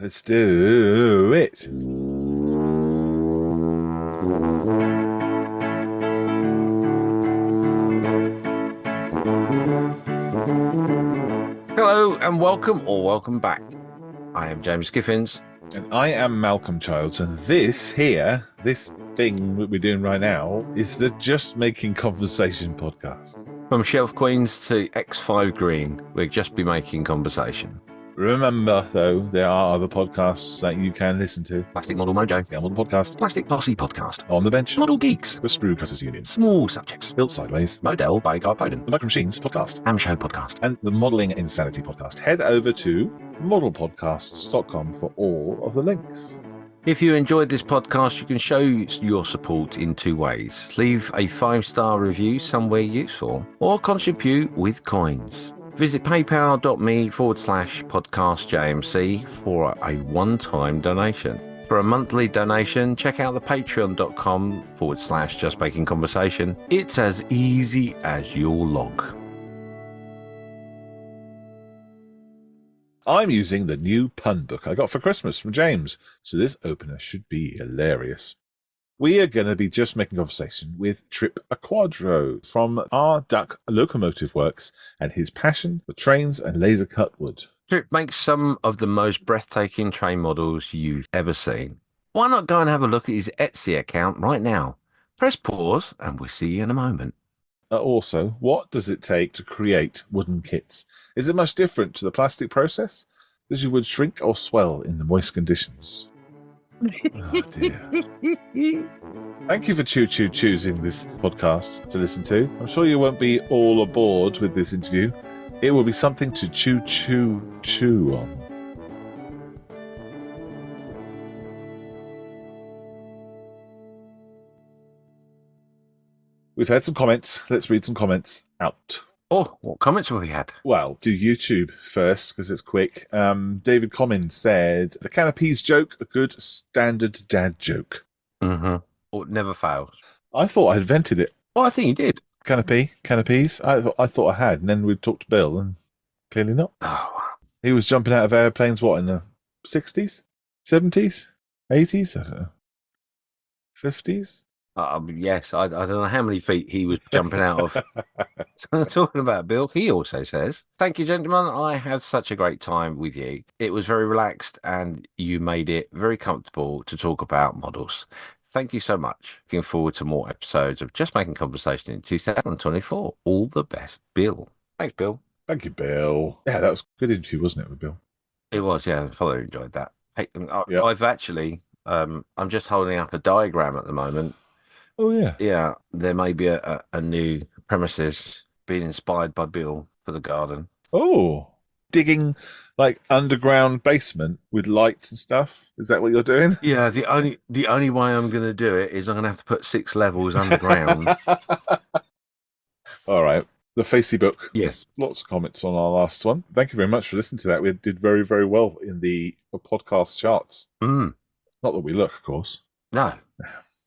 Let's do it. Hello and welcome back. I am James Skiffins. And I am Malcolm Childs, and this thing that we're doing right now is the Just Making Conversation podcast. From Shelf Queens to X5 Green, we'll just be making conversation. Remember, though, there are other podcasts that you can listen to. Plastic Model Mojo. The Model Podcast. Plastic Posse Podcast. On the Bench. Model Geeks. The Sprue Cutters Union. Small Subjects. Built Sideways. Model by Guy Poden. The Micro Machines Podcast. Am Show Podcast. And the Modelling Insanity Podcast. Head over to modelpodcasts.com for all of the links. If you enjoyed this podcast, you can show your support in two ways. Leave a 5-star review somewhere useful, or contribute with coins. Visit paypal.me/podcastjmc for a one-time donation. For a monthly donation, check out the patreon.com/justmakingconversation. It's as easy as your log. I'm using the new pun book I got for Christmas from James, so this opener should be hilarious. We are going to be just making conversation with Tripp Aquadro from R.Duck Locomotive Works and his passion for trains and laser cut wood. Tripp makes some of the most breathtaking train models you've ever seen. Why not go and have a look at his Etsy account right now? Press pause and we'll see you in a moment. Also, what does it take to create wooden kits? Is it much different to the plastic process? Does your wood shrink or swell in the moist conditions? Oh dear. Thank you for choosing this podcast to listen to. I'm sure you won't be all aboard with this interview. It will be something to chew on. We've had some comments. Let's read some comments out. Oh, what comments have we had? Well, do YouTube first, because it's quick. David Commins said, the canopies joke, a good standard dad joke. Mm-hmm. Oh, it never fails. I thought I invented it. Oh, I think you did. Canopies. I thought I had, and then we talked to Bill, and clearly not. Oh. He was jumping out of airplanes, what, in the 60s? 70s? 80s? I don't know. 50s? Yes, I don't know how many feet he was jumping out of. Talking about Bill, he also says, thank you, gentlemen. I had such a great time with you. It was very relaxed and you made it very comfortable to talk about models. Thank you so much. Looking forward to more episodes of Just Making Conversation in 2024. All the best, Bill. Thanks, Bill. Thank you, Bill. Yeah, that was a good interview, wasn't it, with Bill? It was, yeah. I thoroughly enjoyed that. Yep. I've actually, I'm just holding up a diagram at the moment. Oh, yeah. Yeah, there may be a new premises being inspired by Bill for the garden. Oh, digging like underground basement with lights and stuff. Is that what you're doing? Yeah, the only way I'm going to do it is I'm going to have to put 6 levels underground. All right. The Facey book. Yes. Lots of comments on our last one. Thank you very much for listening to that. We did very, very well in the podcast charts. Mm. Not that we look, of course. No.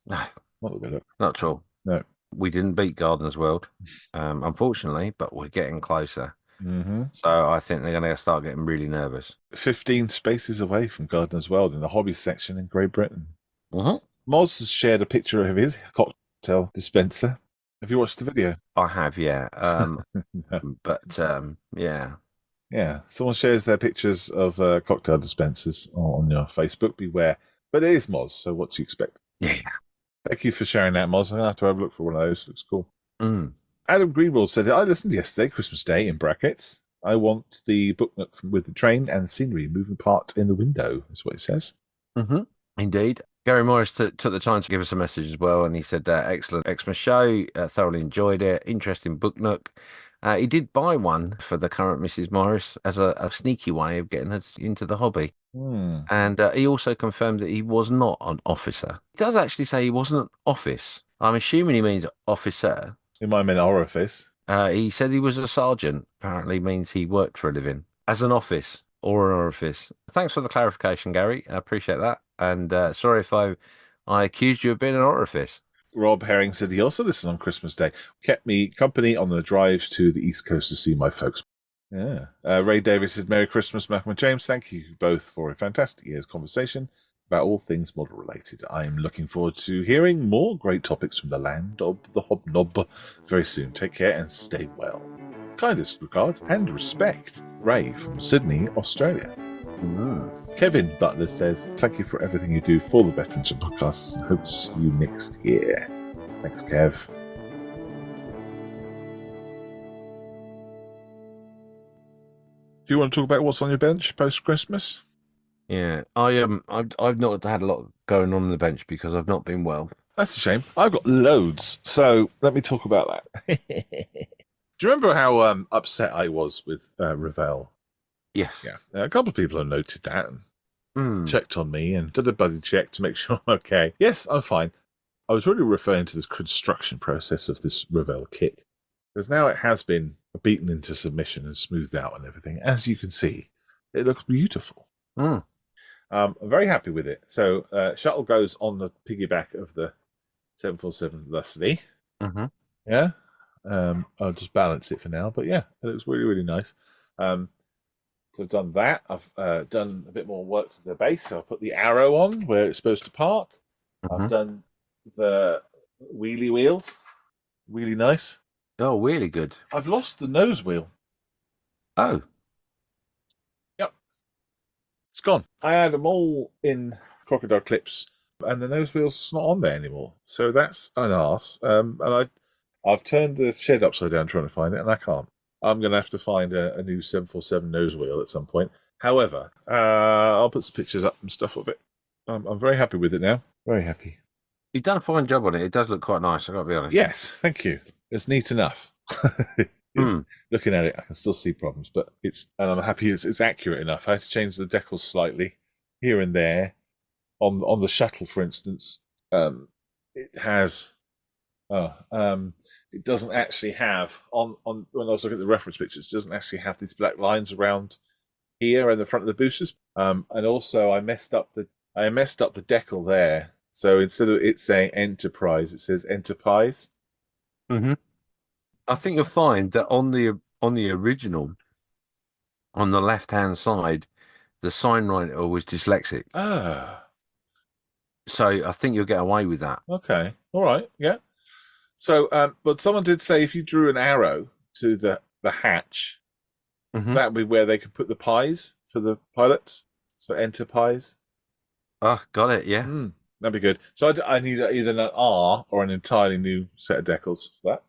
Not that we look. Not at all. No. We didn't beat Gardeners World, unfortunately, but we're getting closer. Mm-hmm. So I think they're going to start getting really nervous. 15 spaces away from Gardeners World in the hobby section in Great Britain. Mm-hmm. Moz has shared a picture of his cocktail dispenser. Have you watched the video? I have, yeah. But, yeah. Yeah. Someone shares their pictures of cocktail dispensers on your Facebook. Beware. But it is Moz, so what do you expect? Yeah. Thank you for sharing that, Moz. I'm going to have to have a look for one of those. Looks cool. Mm. Adam Greenwald said, I listened yesterday, Christmas Day, in brackets. I want the book nook with the train and scenery moving part in the window, is what it says. Mm-hmm. Indeed. Gary Morris took the time to give us a message as well, and he said, excellent Xmas show, thoroughly enjoyed it, interesting book nook. He did buy one for the current Mrs. Morris as a sneaky way of getting us into the hobby. And he also confirmed that he was not an officer. He does actually say he wasn't an office. I'm assuming he means officer. It might mean orifice. He said he was a sergeant. Apparently means he worked for a living as an office or an orifice. Thanks for the clarification, Gary. I appreciate that. And sorry if I accused you of being an orifice. Rob Herring said he also listened on Christmas Day. Kept me company on the drives to the East Coast to see my folks. Yeah. Ray Davis said, Merry Christmas, Malcolm and James. Thank you both for a fantastic year's conversation about all things model related. I am looking forward to hearing more great topics from the land of the hobnob very soon. Take care and stay well. Kindest regards and respect, Ray from Sydney, Australia. Kevin Butler says, thank you for everything you do for the Veterans and Podcasts and hope to see you next year. Thanks, Kev. Do you want to talk about what's on your bench post-Christmas? Yeah, I've not had a lot going on the bench because I've not been well. That's a shame. I've got loads, so let me talk about that. Do you remember how upset I was with Ravel? Yes. Yeah, a couple of people have noted that and checked on me and did a buddy check to make sure I'm okay. Yes, I'm fine. I was really referring to this construction process of this Ravel kit, because now it has been beaten into submission and smoothed out and everything. As you can see, it looks beautiful. I'm very happy with it. So shuttle goes on the piggyback of the 747 Lusty. Yeah. I'll just balance it for now, but yeah, it looks really, really nice. So I've done that. I've done a bit more work to the base. So I put the arrow on where it's supposed to park. I've done the wheelie wheels. Really nice. Oh, really good. I've lost the nose wheel. Oh. Yep. It's gone. I had them all in crocodile clips, and the nose wheel's not on there anymore. So that's an arse. And I've turned the shed upside down trying to find it, and I can't. I'm going to have to find a new 747 nose wheel at some point. However, I'll put some pictures up and stuff of it. I'm very happy with it now. Very happy. You've done a fine job on it. It does look quite nice, I've got to be honest. Yes, thank you. It's neat enough. Looking at it, I can still see problems, but and I'm happy it's accurate enough. I had to change the decals slightly here and there. On the shuttle, for instance, it has. It doesn't actually have on when I was looking at the reference pictures, it doesn't actually have these black lines around here and the front of the boosters. And also I messed up the decal there. So instead of it saying Enterprise, it says Enterprise. I think you'll find that on the original, on the left-hand side, the sign writer was dyslexic. So I think you'll get away with that. Okay. All right. Yeah. So, but someone did say if you drew an arrow to the hatch, that would be where they could put the pies for the pilots. So Enterprise. Oh, got it. Yeah. That'd be good. So I need either an R or an entirely new set of decals for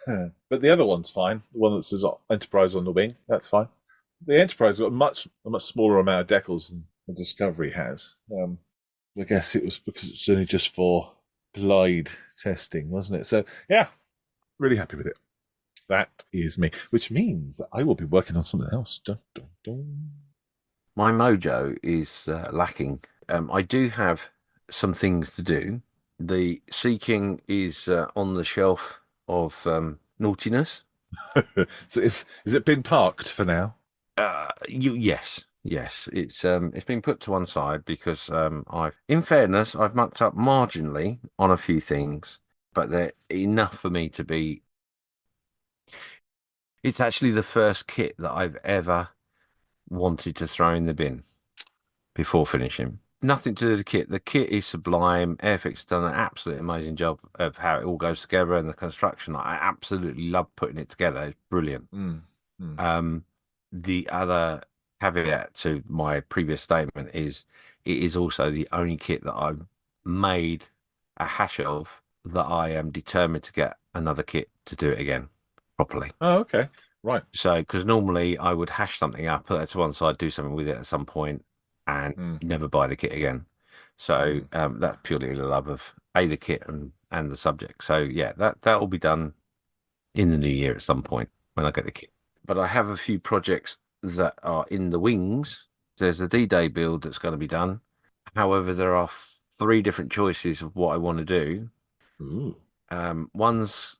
that. But the other one's fine. The one that says Enterprise on the wing, that's fine. The Enterprise got a much smaller amount of decals than the Discovery has. I guess it was because it's only just for glide testing, wasn't it? So yeah, really happy with it. That is me, which means that I will be working on something else. Dun, dun, dun. My mojo is lacking. I do have some things to do. The Sea King is on the shelf of naughtiness. So is it been parked for now? Yes. It's been put to one side because in fairness, I've mucked up marginally on a few things, but they're enough for me to be. It's actually the first kit that I've ever wanted to throw in the bin before finishing. Nothing to do with the kit. The kit is sublime. Airfix has done an absolutely amazing job of how it all goes together and the construction. I absolutely love putting it together. It's brilliant. The other caveat to my previous statement is it is also the only kit that I've made a hash of that I am determined to get another kit to do it again properly. Oh, okay. Right. So, because normally I would hash something up, put that to one side, do something with it at some point, and never buy the kit again. So that's purely the love of the kit and the subject. So yeah, that will be done in the new year at some point when I get the kit. But I have a few projects that are in the wings. There's a D-Day build that's going to be done. However, there are 3 different choices of what I want to do. One's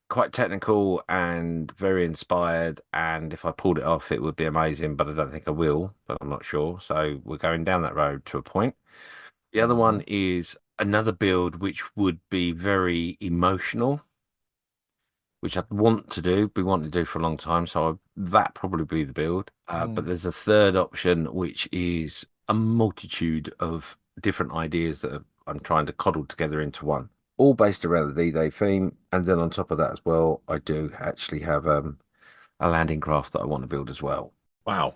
quite technical and very inspired, and if I pulled it off, it would be amazing, but I don't think I will, but I'm not sure. So we're going down that road to a point. The other one is another build which would be very emotional, which I'd want to do, be wanting to do for a long time. So that probably be the build. But there's a third option, which is a multitude of different ideas that I'm trying to coddle together into one, all based around the D-Day theme. And then on top of that as well, I do actually have a landing craft that I want to build as well. Wow.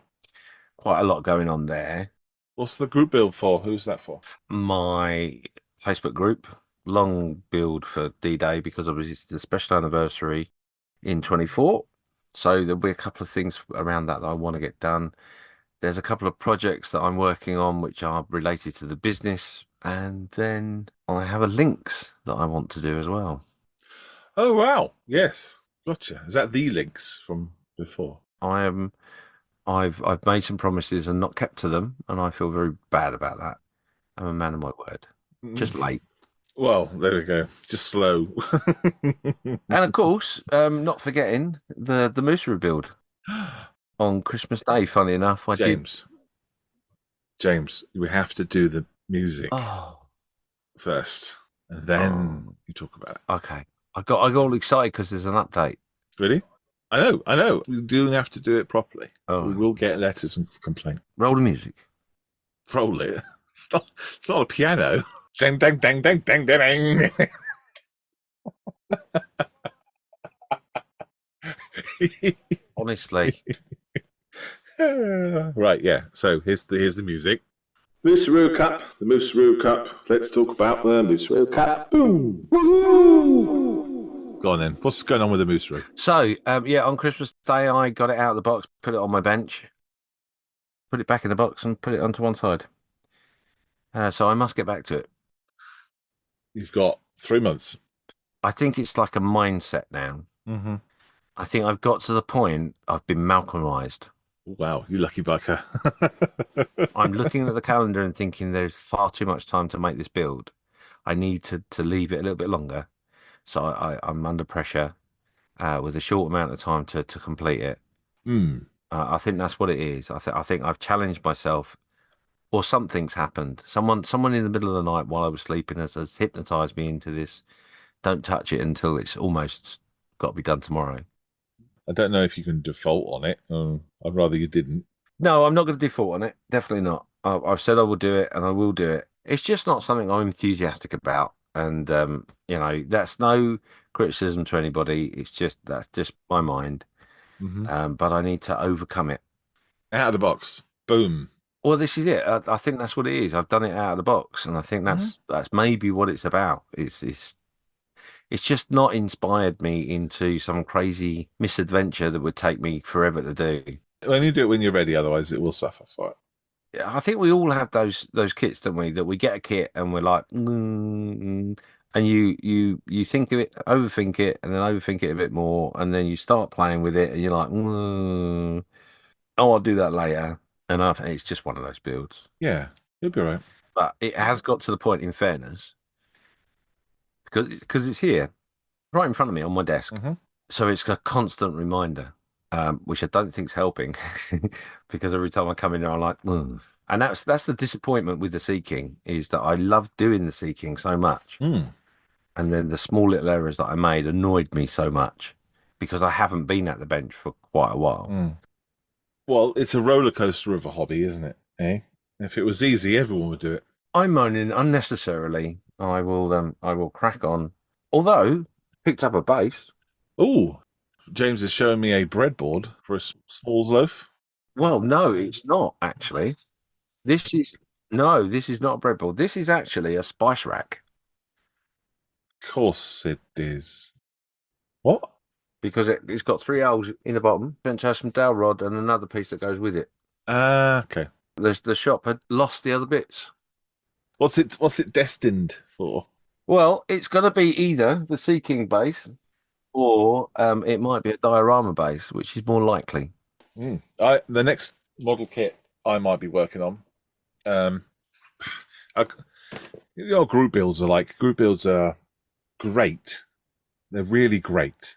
Quite a lot going on there. What's the group build for? Who's that for? My Facebook group, long build for D-Day, because obviously it's the special anniversary in 24. So there'll be a couple of things around that I want to get done. There's a couple of projects that I'm working on which are related to the business. And then I have a links that I want to do as well. Oh, wow. Yes. Gotcha. Is that the links from before? I've made some promises and not kept to them, and I feel very bad about that. I'm a man of my word. Just late. Well, there we go. Just slow. And of course, not forgetting the moose rebuild on Christmas Day. Funny enough, James, we have to do the music Oh, first, and then you talk about it. Okay. I got all excited because there's an update. Really? I know. We do have to do it properly. Oh. We will get letters and complaint. Roll the music. Roll it. It's not a piano. Ding, ding, ding, ding, ding, ding. Honestly. Right, yeah. So here's the music. Mooseroo Cup, the Mooseroo Cup. Let's talk about the Mooseroo Cup. Boom! Woohoo! Go on then. What's going on with the Mooseroo? So, on Christmas Day, I got it out of the box, put it on my bench, put it back in the box, and put it onto one side. So I must get back to it. You've got 3 months. I think it's like a mindset now. Mm-hmm. I think I've got to the point I've been Malcolmized. Wow, you lucky bugger. I'm looking at the calendar and thinking there's far too much time to make this build. I need to leave it a little bit longer. So I'm under pressure with a short amount of time to complete it. I think that's what it is. I think I've challenged myself, or something's happened. Someone in the middle of the night while I was sleeping has hypnotized me into this. Don't touch it until it's almost got to be done tomorrow. I don't know if you can default on it. I'd rather you didn't. No, I'm not going to default on it. Definitely not. I've said I will do it, and I will do it. It's just not something I'm enthusiastic about. And, that's no criticism to anybody. That's just my mind. Mm-hmm. But I need to overcome it. Out of the box. Boom. Well, this is it. I think that's what it is. I've done it out of the box, and I think that's maybe what it's about. It's just not inspired me into some crazy misadventure that would take me forever to do. When you do it when you're ready, otherwise it will suffer for it. I think we all have those kits, don't we? That we get a kit and we're like, and you think of it, overthink it, and then overthink it a bit more, and then you start playing with it, and you're like, oh, I'll do that later. And I think it's just one of those builds. Yeah, you'll be right. But it has got to the point, in fairness, because it's here, right in front of me on my desk. Mm-hmm. So it's a constant reminder, which I don't think's helping, because every time I come in there, I'm like, ugh. And that's the disappointment with the seeking, is that I love doing the seeking so much. And then the small little errors that I made annoyed me so much because I haven't been at the bench for quite a while. Well, it's a roller coaster of a hobby, isn't it? Eh? If it was easy, everyone would do it. I'm moaning unnecessarily. I will crack on. Although, picked up a base. Oh, James is showing me a breadboard for a small loaf. Well, no, it's not actually. This is not a breadboard. This is actually a spice rack. Of course it is. What? Because it's got 3 holes in the bottom, meant to have some dowel rod and another piece that goes with it. Okay. The shop had lost the other bits. What's it destined for? Well, it's going to be either the Seeking base, or it might be a diorama base, which is more likely. The next model kit I might be working on. Group builds are great. They're really great.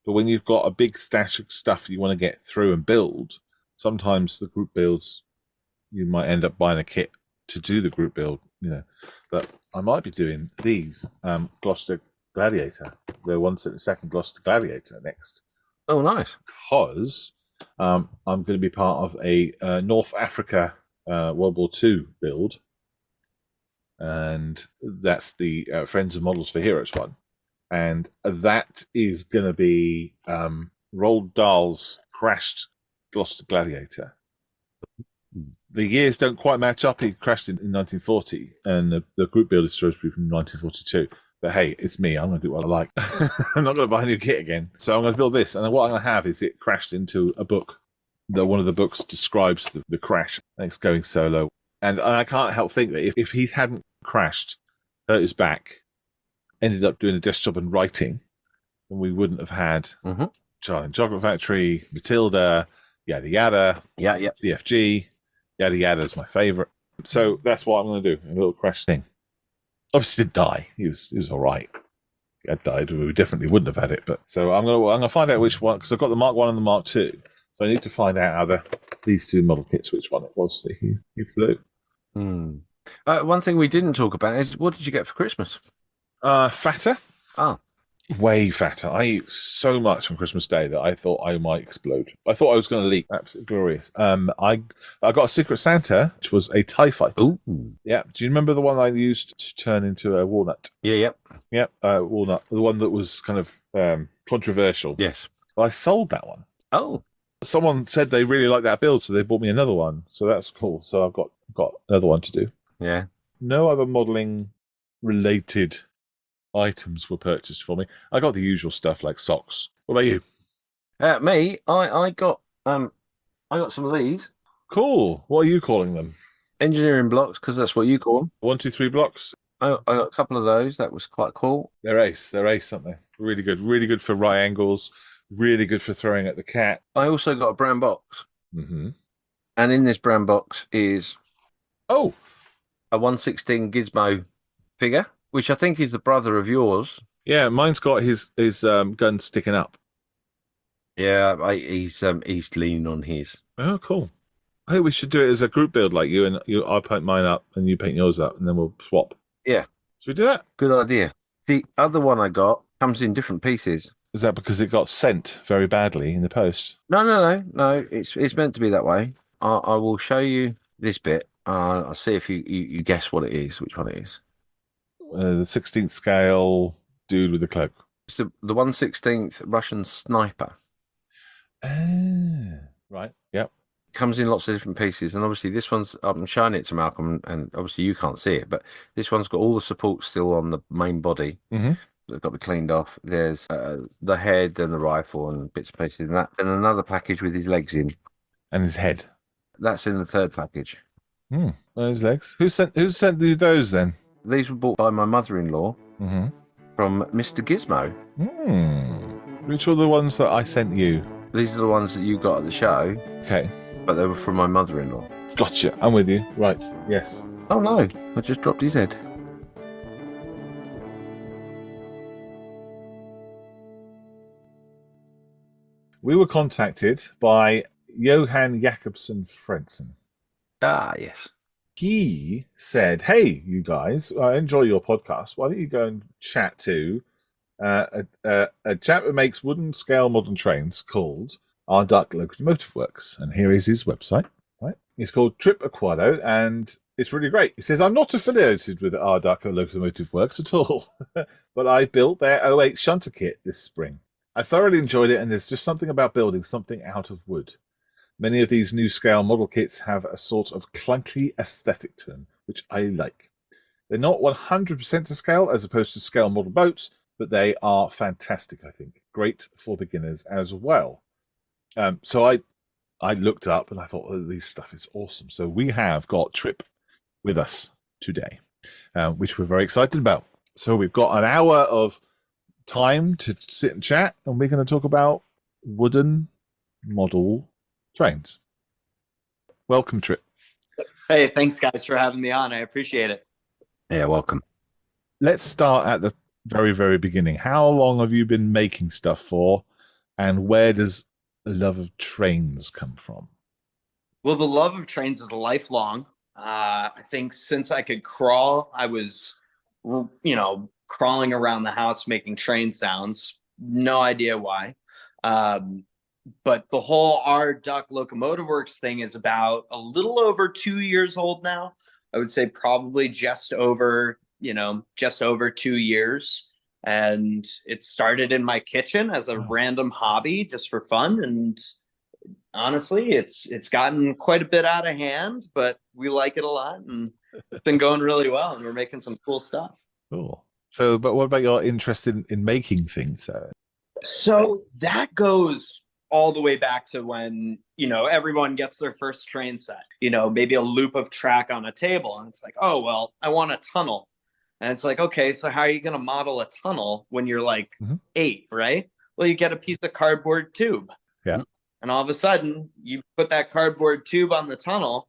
But when you've got a big stash of stuff you want to get through and build, sometimes the group builds, you might end up buying a kit to do the group build, But I might be doing these Gloucester Gladiator, the 172nd Gloucester Gladiator next. Oh, nice. Because I'm going to be part of a North Africa World War II build. And that's the Friends of Models for Heroes one. And that is going to be Roald Dahl's crashed Gloucester Gladiator. The years don't quite match up. He crashed in 1940, and the group build is supposed to be from 1942. But hey, it's me. I'm going to do what I like. I'm not going to buy a new kit again. So I'm going to build this. And what I'm going to have is it crashed into a book. One of the books describes the crash. And it's going solo. And I can't help think that if he hadn't crashed, hurt his back, ended up doing a desk job and writing, then we wouldn't have had Charlie and Chocolate Factory, Matilda, yada yada, DFG, yada yada is my favourite. So that's what I'm going to do, a little crash thing. Obviously didn't die. He was all right. If he had died, we definitely wouldn't have had it. But so I'm going to find out which one, because I've got the Mark 1 and the Mark 2. So I need to find out out of these two model kits which one it was that he flew. One thing we didn't talk about is, what did you get for Christmas? Fatter. Oh. Way fatter. I ate so much on Christmas Day that I thought I might explode. I thought I was going to leak. Absolutely glorious. I got a Secret Santa, which was a TIE fighter. Ooh. Yeah. Do you remember the one I used to turn into a walnut? Yeah. Yep. Walnut. The one that was kind of controversial. Yes. Well, I sold that one. Oh. Someone said they really liked that build, so they bought me another one. So that's cool. So I've got another one to do. Yeah. No other modelling related items were purchased for me. I got the usual stuff like socks. What about you? Me, I got some of these. Cool. What are you calling them? Engineering blocks, because that's what you call them. 1, 2, 3 blocks. I got a couple of those. That was quite cool. They're ace, aren't they? Really good. Really good for right angles. Really good for throwing at the cat. I also got a brown box. Mm-hmm. And in this brown box is a 1/16 Gizmo figure, which I think is the brother of yours. Yeah, mine's got his gun sticking up. Yeah, he's leaning on his. Oh, cool. I think we should do it as a group build, like you and you. I paint mine up and you paint yours up, and then we'll swap. Yeah. Should we do that? Good idea. The other one I got comes in different pieces. Is that because it got sent very badly in the post? No. It's meant to be that way. I will show you this bit. I'll see if you guess what it is, which one it is. The 16th scale dude with the cloak. It's the 1/16 Russian sniper. Right. Yep. Comes in lots of different pieces, and obviously this one's, I'm showing it to Malcolm, and obviously you can't see it, but this one's got all the supports still on the main body. Mm-hmm. They've got to be cleaned off. There's the head and the rifle and bits and pieces, and that, and another package with his legs in, and his head. That's in the third package. His legs. Who sent you those then? These were bought by my mother-in-law from Mr. Gizmo. Which were the ones that I sent you? These are the ones that you got at the show. Okay. But they were from my mother-in-law. Gotcha. I'm with you. Right. Yes. Oh no, I just dropped his head. We were contacted by Johan Jakobsen Fredson. Ah, yes. He said, "Hey, you guys, I enjoy your podcast. Why don't you go and chat to a chap that makes wooden scale modern trains called R.Duck Locomotive Works?" And here is his website. Right, it's called Tripp Aquadro, and it's really great. He says, "I'm not affiliated with R.Duck Locomotive Works at all, but I built their '08 shunter kit this spring. I thoroughly enjoyed it, and there's just something about building something out of wood. Many of these new scale model kits have a sort of clunky aesthetic to them, which I like. They're not 100% to scale as opposed to scale model boats, but they are fantastic, I think. Great for beginners as well." So I looked up and I thought, oh, this stuff is awesome. So we have got Tripp with us today, which we're very excited about. So we've got an hour of time to sit and chat, and we're going to talk about wooden model trains. Welcome, Tripp. Hey, thanks guys for having me on. I appreciate it. Yeah, welcome. Let's start at the very, very beginning. How long have you been making stuff for, and where does the love of trains come from? Well, the love of trains is lifelong. I think since I could crawl, I was, crawling around the house making train sounds. No idea why. But the whole R.Duck Locomotive Works thing is about a little over 2 years old now. I would say probably just over 2 years. And it started in my kitchen as a random hobby just for fun. And honestly, it's gotten quite a bit out of hand, but we like it a lot. And it's been going really well. And we're making some cool stuff. Cool. So, but what about your interest in making things? So that goes all the way back to when, everyone gets their first train set, maybe a loop of track on a table. And it's like, oh, well, I want a tunnel. And it's like, okay, so how are you going to model a tunnel when you're like 8, right? Well, you get a piece of cardboard tube. Yeah. And all of a sudden, you put that cardboard tube on the tunnel,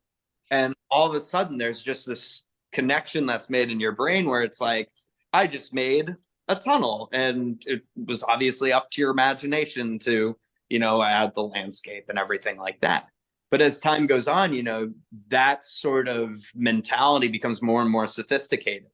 and all of a sudden, there's just this connection that's made in your brain where it's like, I just made a tunnel. And it was obviously up to your imagination to, add the landscape and everything like that. But as time goes on, that sort of mentality becomes more and more sophisticated.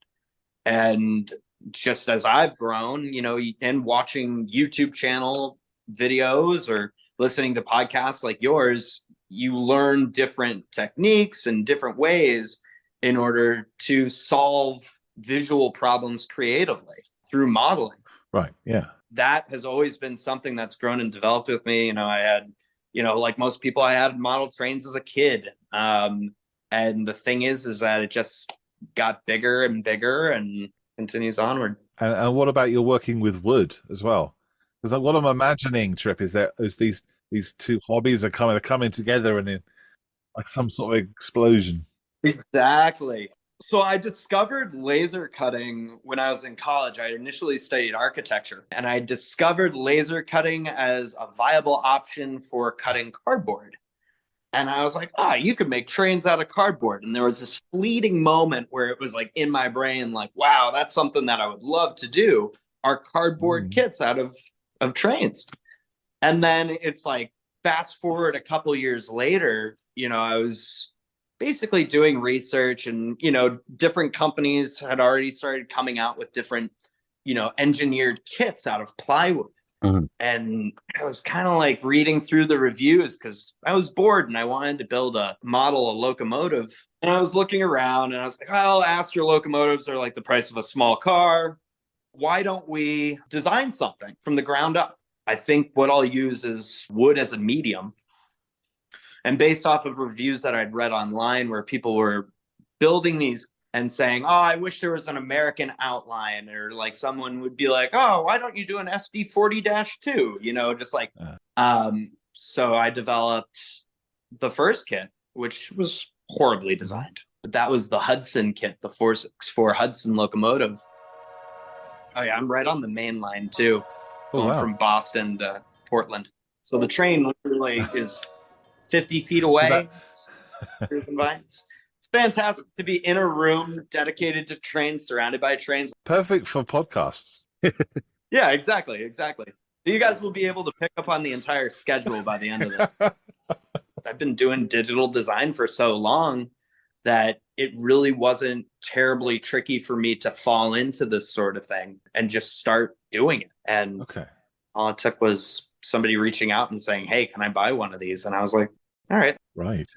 And just as I've grown, and watching YouTube channel videos or listening to podcasts like yours, you learn different techniques and different ways in order to solve visual problems creatively through modeling. Right. Yeah. That has always been something that's grown and developed with me. I had, like most people, I had model trains as a kid. And the thing is that it just got bigger and bigger and continues onward. And what about your working with wood as well? Because what I'm imagining, Tripp, is that these two hobbies are coming together and in like some sort of explosion. Exactly. So I discovered laser cutting when I was in college. I initially studied architecture, and I discovered laser cutting as a viable option for cutting cardboard. And I was like, you could make trains out of cardboard. And there was this fleeting moment where it was like in my brain, like, wow, that's something that I would love to do, are cardboard kits out of trains. And then it's like, fast forward a couple years later, I was basically doing research, and, different companies had already started coming out with different, engineered kits out of plywood. And I was kind of like reading through the reviews because I was bored and I wanted to build a locomotive. And I was looking around and I was like, well, Astra locomotives are like the price of a small car. Why don't we design something from the ground up? I think what I'll use is wood as a medium. And based off of reviews that I'd read online where people were building these and saying, I wish there was an American outline, or like someone would be like, why don't you do an SD40-2? Just like, so I developed the first kit, which was horribly designed. But that was the Hudson kit, the 464 Hudson locomotive. Oh yeah, I'm right on the main line too, going from Boston to Portland. So the train literally is 50 feet away. Here's invites. It's fantastic to be in a room dedicated to trains, surrounded by trains. Perfect for podcasts. Yeah, exactly. You guys will be able to pick up on the entire schedule by the end of this. I've been doing digital design for so long that it really wasn't terribly tricky for me to fall into this sort of thing and just start doing it. And all it took was somebody reaching out and saying, hey, can I buy one of these? And I was like, all right. Right.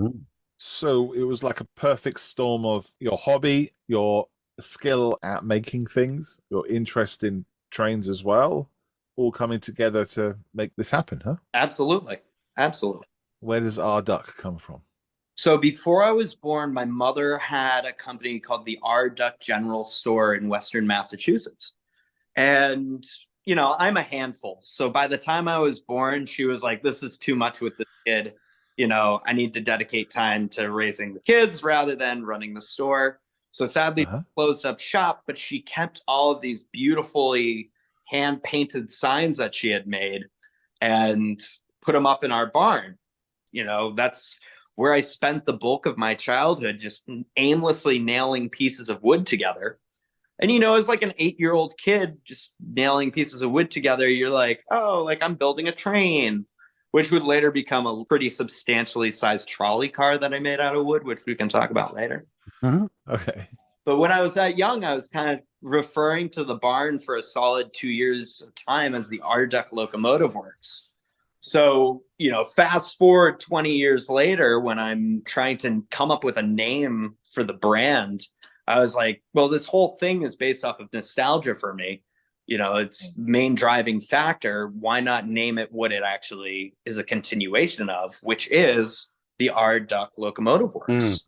So it was like a perfect storm of your hobby, your skill at making things, your interest in trains as well, all coming together to make this happen, huh? Absolutely. Where does R.Duck come from? So before I was born, my mother had a company called the R.Duck General Store in Western Massachusetts. And, I'm a handful. So by the time I was born, she was like, this is too much with this kid. I need to dedicate time to raising the kids rather than running the store. So sadly, closed up shop, but she kept all of these beautifully hand-painted signs that she had made and put them up in our barn. That's where I spent the bulk of my childhood, just aimlessly nailing pieces of wood together. And, as like an 8-year-old kid just nailing pieces of wood together, you're like, I'm building a train, which would later become a pretty substantially sized trolley car that I made out of wood, which we can talk about later. Okay. But when I was that young, I was kind of referring to the barn for a solid 2 years of time as the R.Duck Locomotive Works. So, fast forward 20 years later, when I'm trying to come up with a name for the brand, I was like, well, this whole thing is based off of nostalgia for me. It's main driving factor. Why not name it what it actually is a continuation of, which is the R.Duck Locomotive Works.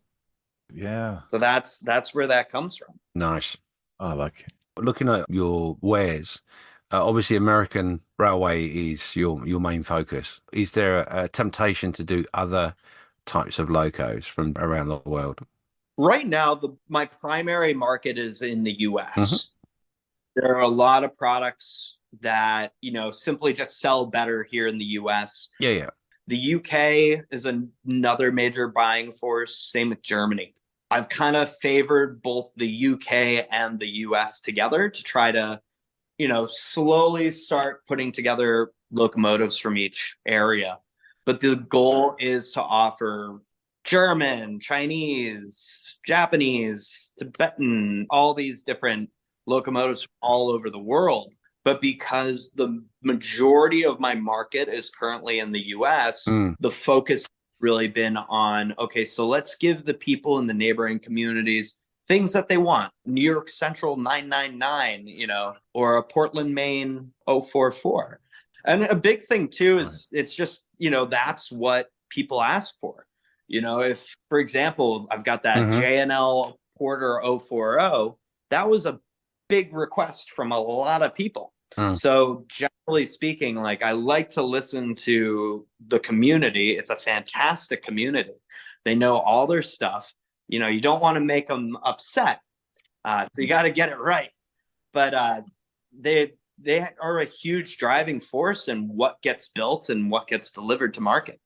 Yeah. So that's where that comes from. Nice. I like it. Looking at your wares, obviously American Railway is your main focus. Is there a temptation to do other types of locos from around the world? Right now, my primary market is in the US. There are a lot of products that, simply just sell better here in the US. Yeah. The UK is another major buying force. Same with Germany. I've kind of favored both the UK and the US together to try to, slowly start putting together locomotives from each area. But the goal is to offer German, Chinese, Japanese, Tibetan, all these different locomotives all over the world. But because the majority of my market is currently in the US, the focus has really been on, okay, so let's give the people in the neighboring communities things that they want. New York Central 999, or a Portland, Maine 044. And a big thing too is it's just, that's what people ask for. If, for example, I've got that JNL Porter 040, that was a big request from a lot of people. So generally speaking, I like to listen to the community. It's a fantastic community. They know all their stuff. You don't want to make them upset. So you got to get it right. But they are a huge driving force in what gets built and what gets delivered to market.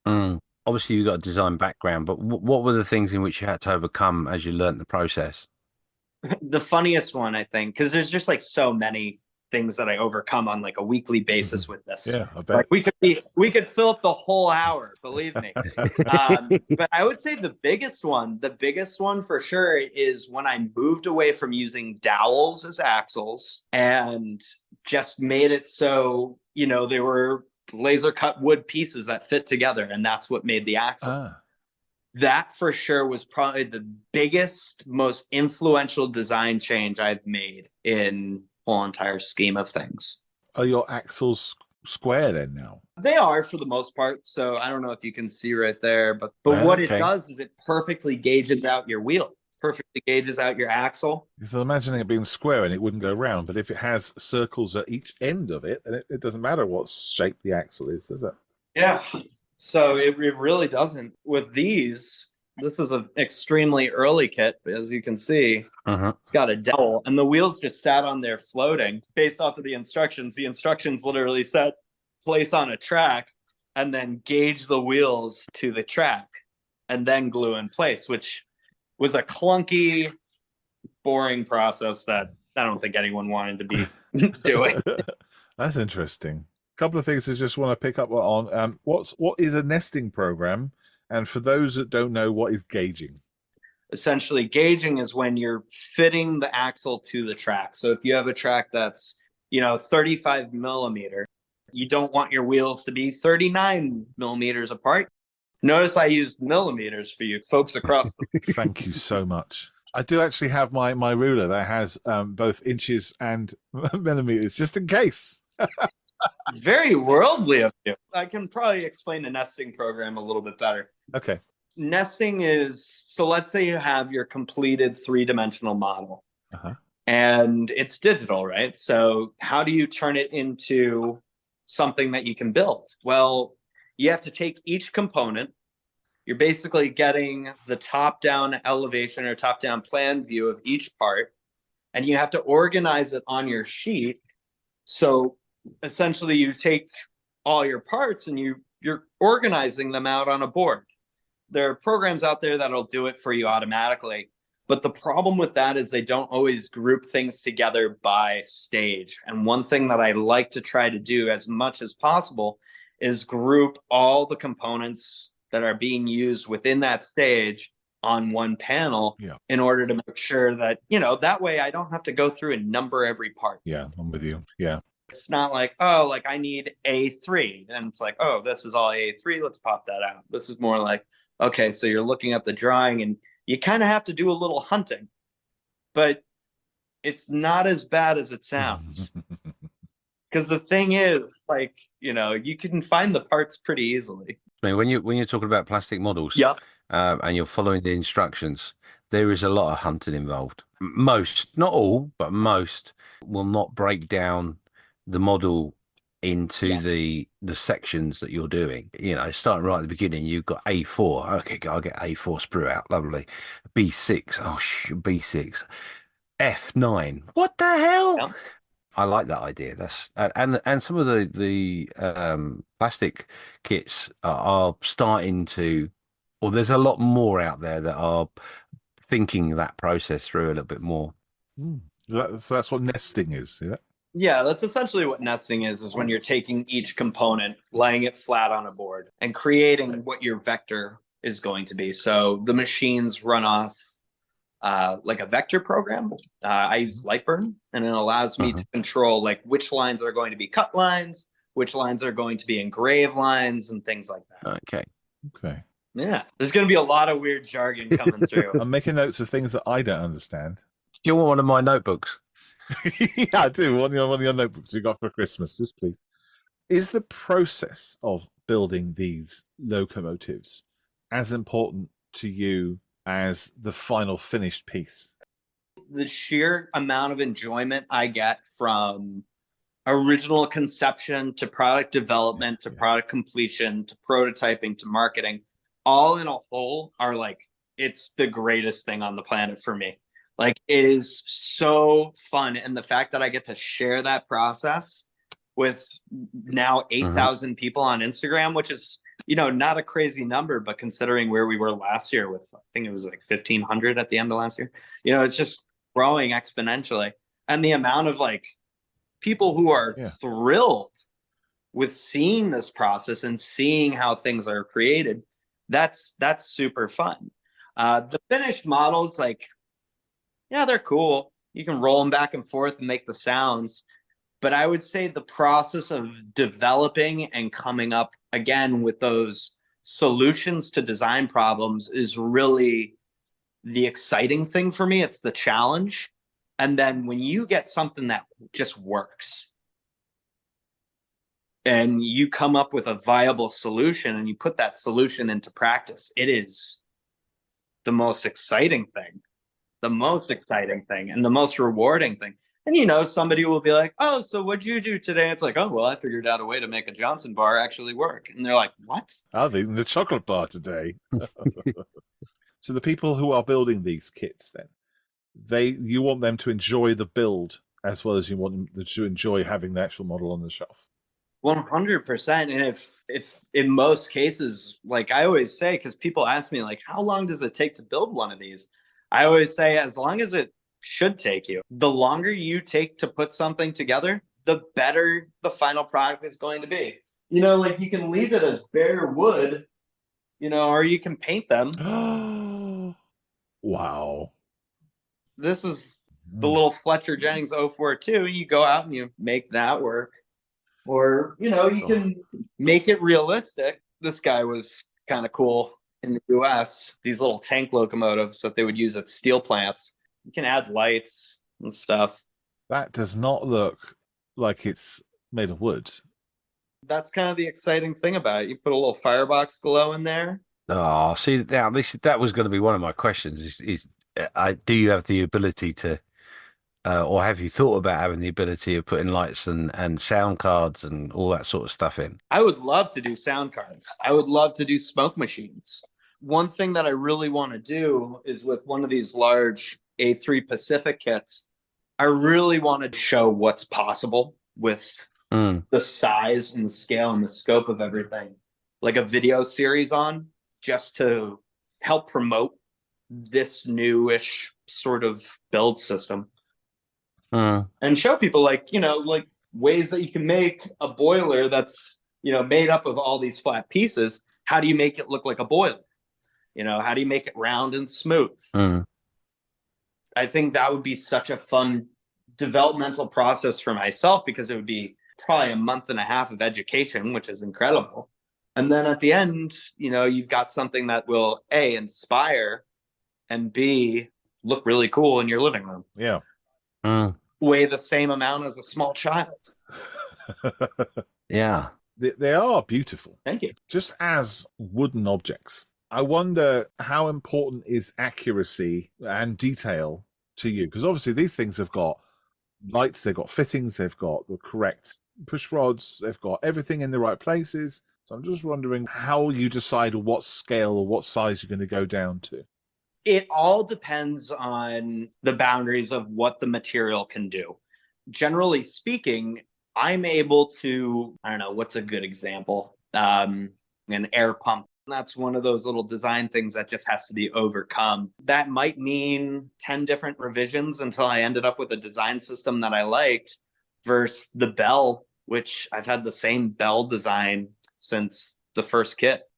Obviously, you've got a design background, but what were the things in which you had to overcome as you learned the process? The funniest one, I think, because there's just so many things that I overcome on a weekly basis with this. Yeah, I bet. We could fill up the whole hour, believe me. But I would say the biggest one for sure is when I moved away from using dowels as axles and just made it so, they were laser cut wood pieces that fit together. And that's what made the axle. That for sure was probably the biggest, most influential design change I've made in whole entire scheme of things. Are your axles square then now? They are for the most part. So I don't know if you can see right there, but what it does is it perfectly gauges out your wheel, perfectly gauges out your axle. Because I'm imagining it being square and it wouldn't go round, but if it has circles at each end of it, then it doesn't matter what shape the axle is, does it? Yeah. So it really doesn't. With these, this is an extremely early kit, as you can see. It's got a dowel, and the wheels just sat on there floating based off of the instructions. The instructions literally said place on a track and then gauge the wheels to the track and then glue in place, which was a clunky, boring process that I don't think anyone wanted to be doing. That's interesting. A couple of things I just want to pick up on. What is a nesting program? And for those that don't know, what is gauging? Essentially, gauging is when you're fitting the axle to the track. So if you have a track that's, 35 millimeter, you don't want your wheels to be 39 millimeters apart. Notice I used millimeters for you folks across the Thank you so much. I do actually have my ruler that has both inches and millimeters, just in case. Very worldly of you. I can probably explain the nesting program a little bit better. Okay. Nesting is, so let's say you have your completed 3-dimensional model and it's digital, right? So how do you turn it into something that you can build? Well, you have to take each component. You're basically getting the top-down elevation or top-down plan view of each part, and you have to organize it on your sheet. So essentially you take all your parts and you're organizing them out on a board. There are programs out there that'll do it for you automatically. But the problem with that is they don't always group things together by stage. And one thing that I like to try to do as much as possible is group all the components that are being used within that stage on one panel Yeah. in order to make sure that, that way I don't have to go through and number every part. Yeah, I'm with you. Yeah. It's not like, oh, like I need A3. And it's like, oh, this is all A3. Let's pop that out. This is more like, okay, so you're looking at the drawing and you kind of have to do a little hunting, but it's not as bad as it sounds. Because the thing is, like, you can find the parts pretty easily. I mean, when you're talking about plastic models, Yep. And you're following the instructions, there is a lot of hunting involved. Most, not all, but most will not break down the model into the sections that you're doing. Starting right at the beginning, you've got A4. Okay, I'll get A4 sprue out. Lovely. B6. Oh, B6. F9. What the hell? Yeah. I like that idea. That's and some of the plastic kits are starting to, or there's a lot more out there that are thinking that process through a little bit more. So that's what nesting is, yeah? Yeah, that's essentially what nesting is when you're taking each component, laying it flat on a board, and creating what your vector is going to be. So the machines run off like a vector program. I use Lightburn, and it allows me to control like which lines are going to be cut lines, which lines are going to be engrave lines, and things like that. Okay. Yeah, there's going to be a lot of weird jargon coming through. I'm making notes of things that I don't understand. Do you want one of my notebooks? Yeah, I do. One of your notebooks you got for Christmas, yes, please. Is the process of building these locomotives as important to you as the final finished piece? The sheer amount of enjoyment I get from original conception to product development to product completion to prototyping to marketing, all in a whole, are like, it's the greatest thing on the planet for me. Like, it is so fun. And the fact that I get to share that process with now 8,000 people on Instagram, which is, not a crazy number, but considering where we were last year with, I think it was like 1,500 at the end of last year, it's just growing exponentially. And the amount of like people who are thrilled with seeing this process and seeing how things are created, that's super fun. The finished models, like, yeah, they're cool. You can roll them back and forth and make the sounds. But I would say the process of developing and coming up again with those solutions to design problems is really the exciting thing for me. It's the challenge. And then when you get something that just works and you come up with a viable solution and you put that solution into practice, it is the most exciting thing. The most exciting thing and the most rewarding thing. And, somebody will be like, oh, so what'd you do today? It's like, oh, well, I figured out a way to make a Johnson bar actually work. And they're like, what? I've eaten the chocolate bar today. So the people who are building these kits, then, you want them to enjoy the build as well as you want them to enjoy having the actual model on the shelf. 100%. And if in most cases, like I always say, because people ask me, like, how long does it take to build one of these? I always say, as long as it should take you. The longer you take to put something together, the better the final product is going to be. Like, you can leave it as bare wood, or you can paint them. Wow. This is the little Fletcher Jennings 042. You go out and you make that work. Or, you can make it realistic. This guy was kind of cool in the US, these little tank locomotives that they would use at steel plants. You can add lights and stuff. That does not look like it's made of wood. That's kind of the exciting thing about it. You put a little firebox glow in there. Oh, see, now that was going to be one of my questions. Do you have the ability to, or have you thought about having the ability of putting lights and sound cards and all that sort of stuff in? I would love to do sound cards. I would love to do smoke machines. One thing that I really want to do is with one of these large A3 Pacific kits, I really want to show what's possible with the size and the scale and the scope of everything. Like a video series on, just to help promote this newish sort of build system. And show people like ways that you can make a boiler that's, made up of all these flat pieces. How do you make it look like a boiler? How do you make it round and smooth? I think that would be such a fun developmental process for myself, because it would be probably a month and a half of education, which is incredible. And then at the end, you've got something that will A, inspire, and B, look really cool in your living room. Yeah. Weigh the same amount as a small child. Yeah. They are beautiful. Thank you. Just as wooden objects, I wonder how important is accuracy and detail to you? Because obviously these things have got lights, they've got fittings, they've got the correct push rods, they've got everything in the right places. So I'm just wondering how you decide what scale or what size you're going to go down to. It all depends on the boundaries of what the material can do. Generally speaking, I'm able to, I don't know, what's a good example? An air pump. That's one of those little design things that just has to be overcome. That might mean 10 different revisions until I ended up with a design system that I liked, versus the bell, which I've had the same bell design since the first kit.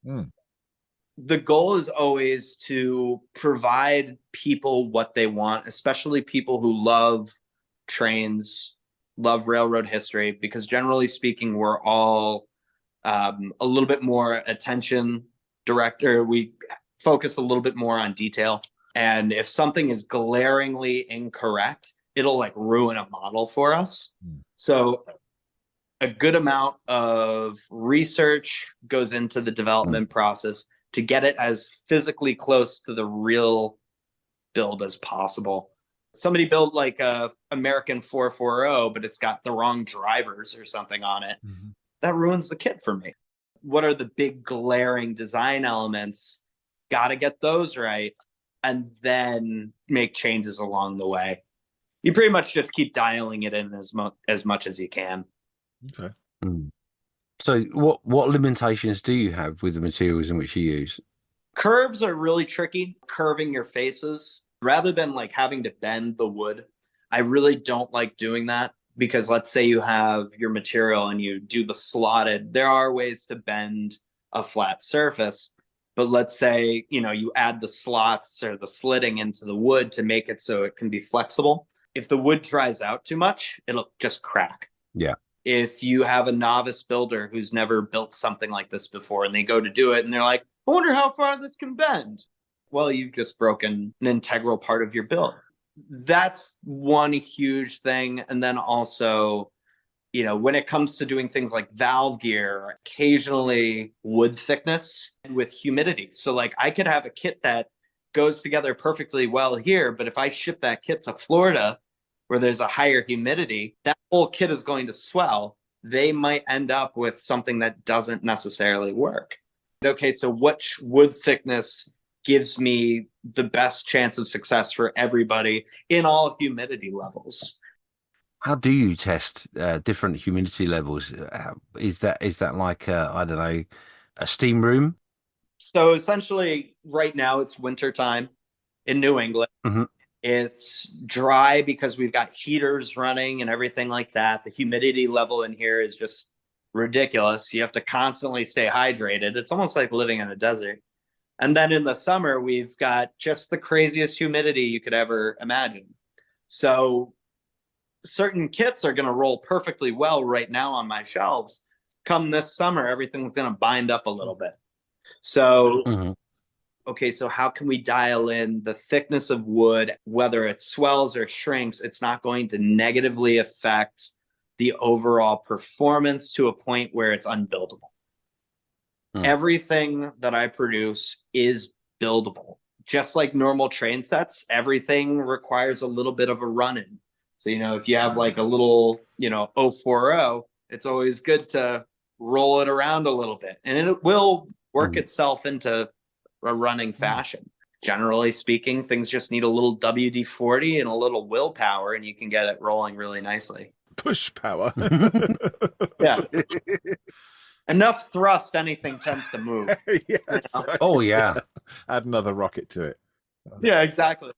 The goal is always to provide people what they want, especially people who love trains, love railroad history, because generally speaking, we're all a little bit more attention director. We focus a little bit more on detail. And if something is glaringly incorrect, it'll like ruin a model for us. So a good amount of research goes into the development process to get it as physically close to the real build as possible. Somebody built like a American 440, but it's got the wrong drivers or something on it. That ruins the kit for me. What are the big glaring design elements? Got to get those right, and then make changes along the way. You pretty much just keep dialing it in as much as you can. Okay. So what limitations do you have with the materials in which you use? Curves are really tricky. Curving your faces, rather than like having to bend the wood, I really don't like doing that, because let's say you have your material and you do the slotted. There are ways to bend a flat surface, but let's say, you add the slots or the slitting into the wood to make it so it can be flexible. If the wood dries out too much, it'll just crack. Yeah. If you have a novice builder who's never built something like this before and they go to do it and they're like, I wonder how far this can bend. Well, you've just broken an integral part of your build. That's one huge thing. And then also, when it comes to doing things like valve gear, occasionally wood thickness with humidity. So like I could have a kit that goes together perfectly well here, but if I ship that kit to Florida where there's a higher humidity, that whole kit is going to swell. They might end up with something that doesn't necessarily work. Okay, so which wood thickness gives me the best chance of success for everybody in all humidity levels? How do you test different humidity levels? Is that like I don't know, a steam room? So essentially, right now it's winter time in New England. It's dry because we've got heaters running and everything like that. The humidity level in here is just ridiculous. You have to constantly stay hydrated. It's almost like living in a desert. And then in the summer, we've got just the craziest humidity you could ever imagine. So certain kits are going to roll perfectly well right now on my shelves. Come this summer, everything's going to bind up a little bit. So okay, so how can we dial in the thickness of wood, whether it swells or shrinks? It's not going to negatively affect the overall performance to a point where it's unbuildable. Everything that I produce is buildable. Just like normal train sets, everything requires a little bit of a run-in. So, if you have like a little, 040, it's always good to roll it around a little bit. And it will work itself into a running fashion. Generally speaking, things just need a little WD-40 and a little willpower, and you can get it rolling really nicely. Push power. Yeah. Enough thrust, anything tends to move. Yeah, right. Oh, yeah. Add another rocket to it. Yeah, exactly.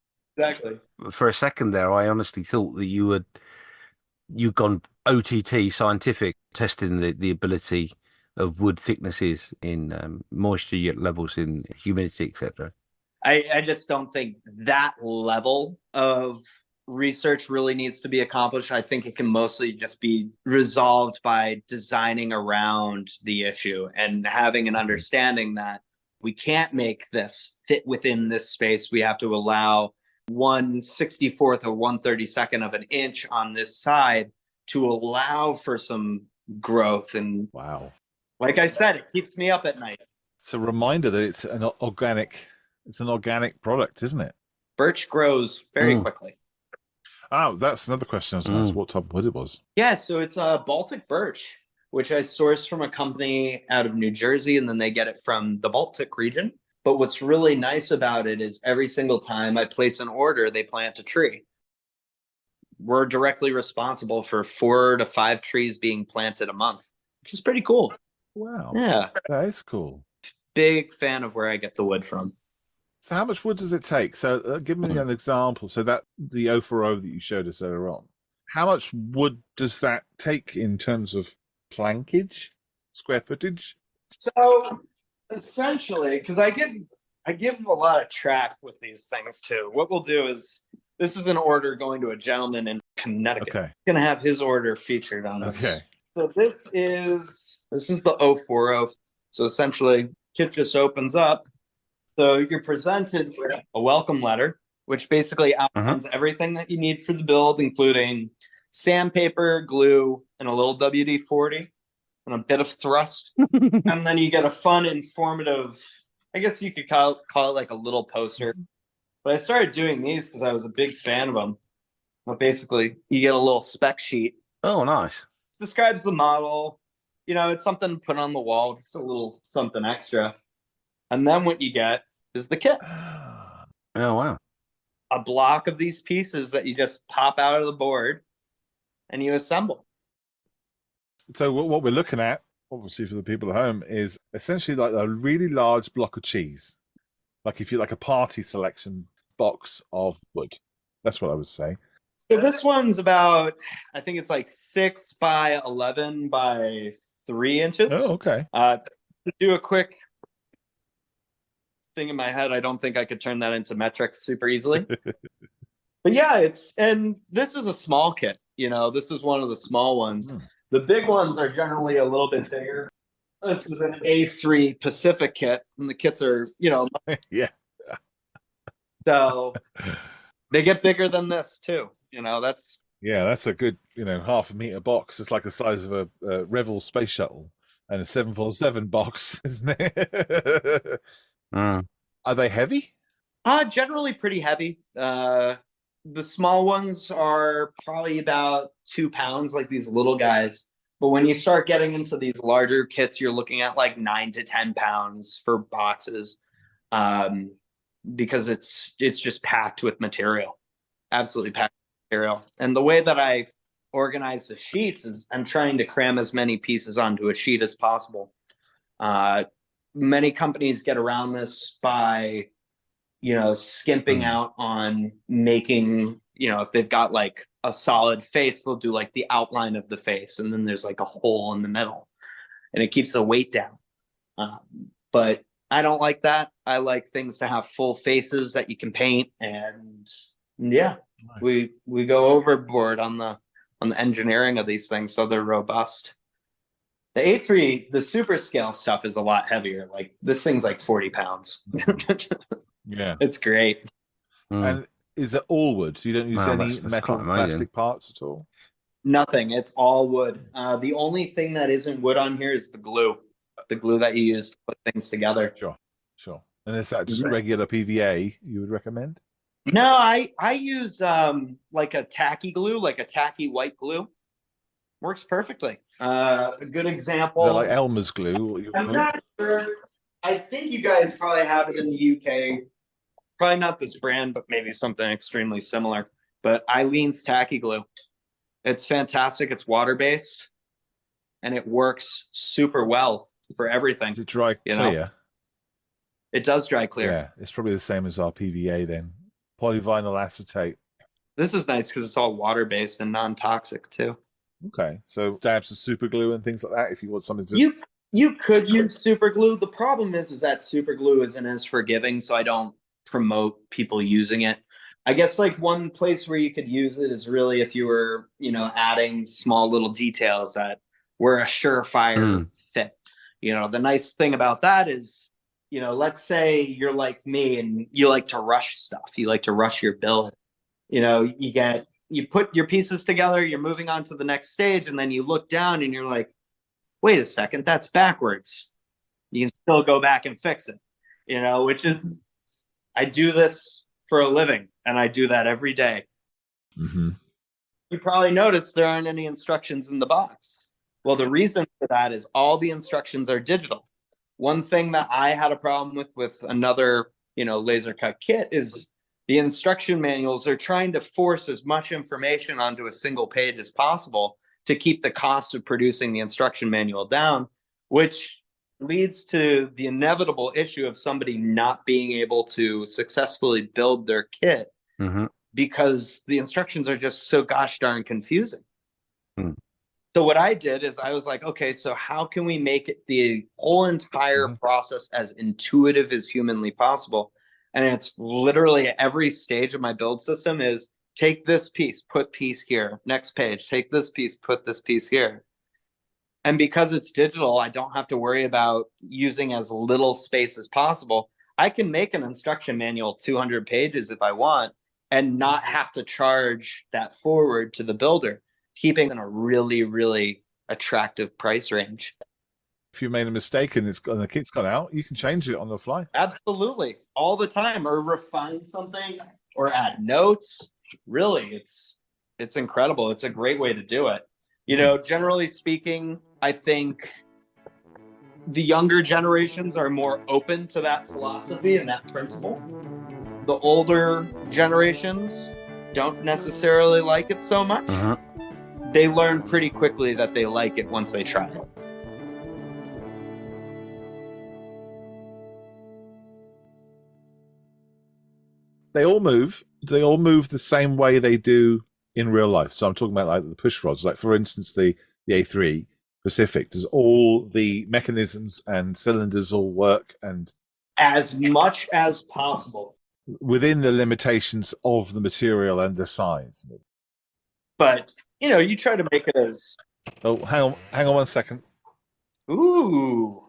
For a second there, I honestly thought that you'd gone OTT scientific, testing the ability of wood thicknesses in moisture levels in humidity, etc. I just don't think that level of research really needs to be accomplished. I think it can mostly just be resolved by designing around the issue and having an understanding that we can't make this fit within this space. We have to allow 1/64 or 1/32 of an inch on this side to allow for some growth. And Wow. like I said, it keeps me up at night. It's a reminder that it's an organic product, isn't it? Birch grows very quickly. Oh, that's another question I was going to ask, what type of wood it was. Yeah, so it's a Baltic birch, which I source from a company out of New Jersey, and then they get it from the Baltic region. But what's really nice about it is every single time I place an order, they plant a tree. We're directly responsible for 4 to 5 trees being planted a month, which is pretty cool. Wow. Yeah. That is cool. Big fan of where I get the wood from. So how much wood does it take? So give me an example. So that the 040 that you showed us earlier on, how much wood does that take in terms of plankage, square footage? So essentially, because I give a lot of track with these things too. What we'll do is, this is an order going to a gentleman in Connecticut. Okay. Going to have his order featured on this. Okay. So this is the 040. So essentially, kit just opens up. So you're presented with a welcome letter, which basically outlines everything that you need for the build, including sandpaper, glue, and a little WD-40 and a bit of thrust. And then you get a fun, informative, I guess you could call it like a little poster. But I started doing these because I was a big fan of them. But basically, you get a little spec sheet. Oh, nice. Describes the model. You know, it's something to put on the wall. It's a little something extra. And then what you get is the kit. Oh, wow. A block of these pieces that you just pop out of the board and you assemble. So what we're looking at, obviously for the people at home, is essentially like a really large block of cheese. Like if you like a party selection box of wood. That's what I would say. So this one's about, I think it's like 6 by 11 by 3 inches. Oh, okay. To do a quick thing in my head, I don't think I could turn that into metrics super easily. But yeah, and this is a small kit. You know, this is one of the small ones. The big ones are generally a little bit bigger. This is an A3 Pacific kit, and the kits are, you know, yeah. So they get bigger than this too. You know, that's a good, half a meter box. It's like the size of a Revel space shuttle, and a 747 box, isn't it? Are they heavy? Generally pretty heavy. The small ones are probably about 2 pounds, like these little guys. But when you start getting into these larger kits, you're looking at like 9 to 10 pounds for boxes, because it's just packed with material, absolutely packed with material. And the way that I organize the sheets is I'm trying to cram as many pieces onto a sheet as possible. Many companies get around this by, skimping out on making, if they've got like a solid face, they'll do like the outline of the face, and then there's like a hole in the middle, and it keeps the weight down. But I don't like that. I like things to have full faces that you can paint, and yeah, we go overboard on the engineering of these things so they're robust. The A3, the super scale stuff is a lot heavier. Like this thing's like 40 pounds. Yeah. It's great. And is it all wood? You don't use any that's metal quite amazing. plastic parts at all? Nothing. It's all wood. The only thing that isn't wood on here is the glue that you use to put things together. Sure. And is that just regular PVA you would recommend? No, I use like a tacky glue, like a tacky white glue. Works perfectly. A good example. Is that like Elmer's glue? I'm not sure. I think you guys probably have it in the UK. Probably not this brand, but maybe something extremely similar. But Eileen's tacky glue. It's fantastic. It's water-based, and it works super well for everything. Is it dry clear? It does dry clear. Yeah, it's probably the same as our PVA then. Polyvinyl acetate. This is nice because it's all water-based and non-toxic too. Okay, so dabs of super glue and things like that if you want something to You could use super glue. The problem is that super glue isn't as forgiving, so I don't promote people using it. I guess like one place where you could use it is really if you were, adding small little details that were a surefire fit. The nice thing about that is, let's say you're like me and you like to rush stuff. You like to rush your build. You put your pieces together, you're moving on to the next stage, and then you look down and you're like, wait a second, that's backwards. You can still go back and fix it, which is, I do this for a living and I do that every day. Mm-hmm. You probably noticed there aren't any instructions in the box. Well, the reason for that is all the instructions are digital. One thing that I had a problem with another, laser cut kit is the instruction manuals are trying to force as much information onto a single page as possible to keep the cost of producing the instruction manual down, which leads to the inevitable issue of somebody not being able to successfully build their kit because the instructions are just so gosh darn confusing. So what I did is I was like, okay, so how can we make it the whole entire process as intuitive as humanly possible? And it's literally every stage of my build system is take this piece, put piece here, next page, take this piece, put this piece here. And because it's digital, I don't have to worry about using as little space as possible. I can make an instruction manual 200 pages if I want and not have to charge that forward to the builder, keeping in a really, really attractive price range. If you made a mistake and the kit's gone out, you can change it on the fly. Absolutely. All the time, or refine something or add notes. Really, it's incredible. It's a great way to do it. Generally speaking, I think the younger generations are more open to that philosophy and that principle. The older generations don't necessarily like it so much. They learn pretty quickly that they like it once they try it. They all move. They all move the same way they do in real life. So I'm talking about like the push rods. Like for instance, the A3 Pacific. Does all the mechanisms and cylinders all work and as much as possible within the limitations of the material and the size? But you try to make it as. Oh, hang on 1 second. Ooh.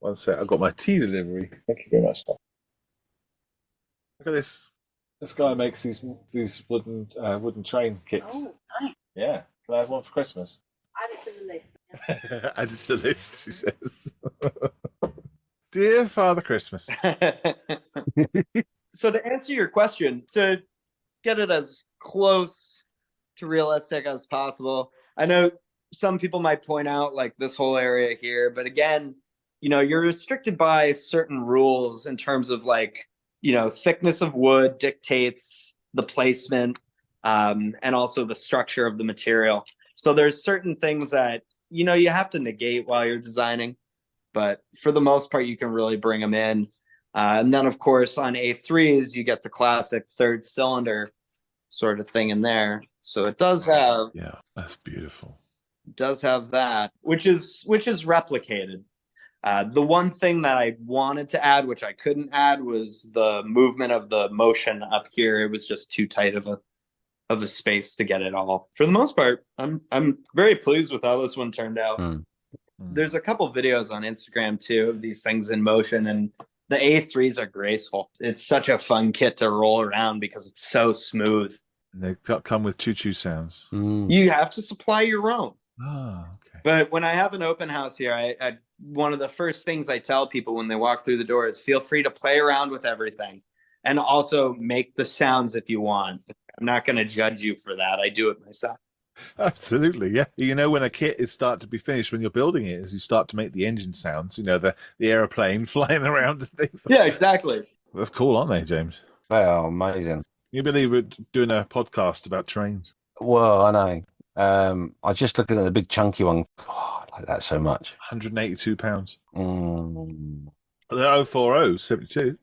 1 sec. I got my tea delivery. Thank you very much. Look at this. This guy makes these wooden train kits. Oh, nice. Yeah. Can I have one for Christmas? Add it to the list. Add it to the list, she says. Dear Father Christmas. So to answer your question, to get it as close to realistic as possible, I know some people might point out like this whole area here, but again, you're restricted by certain rules in terms of like, thickness of wood dictates the placement and also the structure of the material. So there's certain things that, you have to negate while you're designing, but for the most part, you can really bring them in. And then, of course, on A3s, you get the classic third cylinder sort of thing in there. So it does have. Yeah, that's beautiful. It does have that, which is replicated. The one thing that I wanted to add, which I couldn't add, was the movement of the motion up here. It was just too tight of a space to get it all. For the most part, I'm very pleased with how this one turned out. There's a couple videos on Instagram too of these things in motion, and the A3s are graceful. It's such a fun kit to roll around because it's so smooth. And they come with choo-choo sounds. You have to supply your own. Oh, okay. But when I have an open house here, I one of the first things I tell people when they walk through the door is feel free to play around with everything and also make the sounds if you want. I'm not going to judge you for that. I do it myself. Absolutely, yeah. When a kit is start to be finished, when you're building it, is you start to make the engine sounds, the airplane flying around and things like Yeah, exactly. That's cool, aren't they, James? They are amazing. You believe we're doing a podcast about trains? Well, I know. I was just looking at the big chunky one. Oh, I like that so much. £182. The 040 72.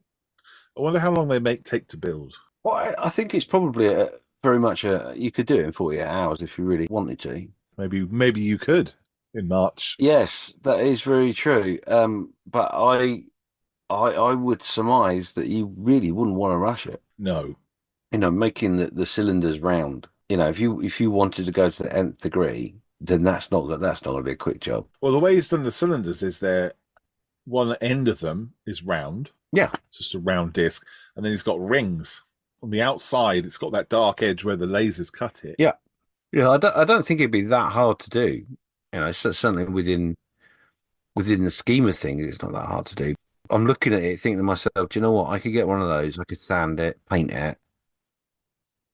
I wonder how long they take to build. Well, I think it's probably very much you could do it in 48 hours if you really wanted to. Maybe you could in March. Yes, that is very true. But I would surmise that you really wouldn't want to rush it. No. Making the cylinders round. If you wanted to go to the nth degree, then that's not going to be a quick job. Well, the way he's done the cylinders is one end of them is round. Yeah. It's just a round disc. And then he's got rings. On the outside, it's got that dark edge where the lasers cut it. Yeah. Yeah, I don't think it'd be that hard to do. Certainly within the scheme of things, it's not that hard to do. I'm looking at it thinking to myself, do you know what? I could get one of those. I could sand it, paint it,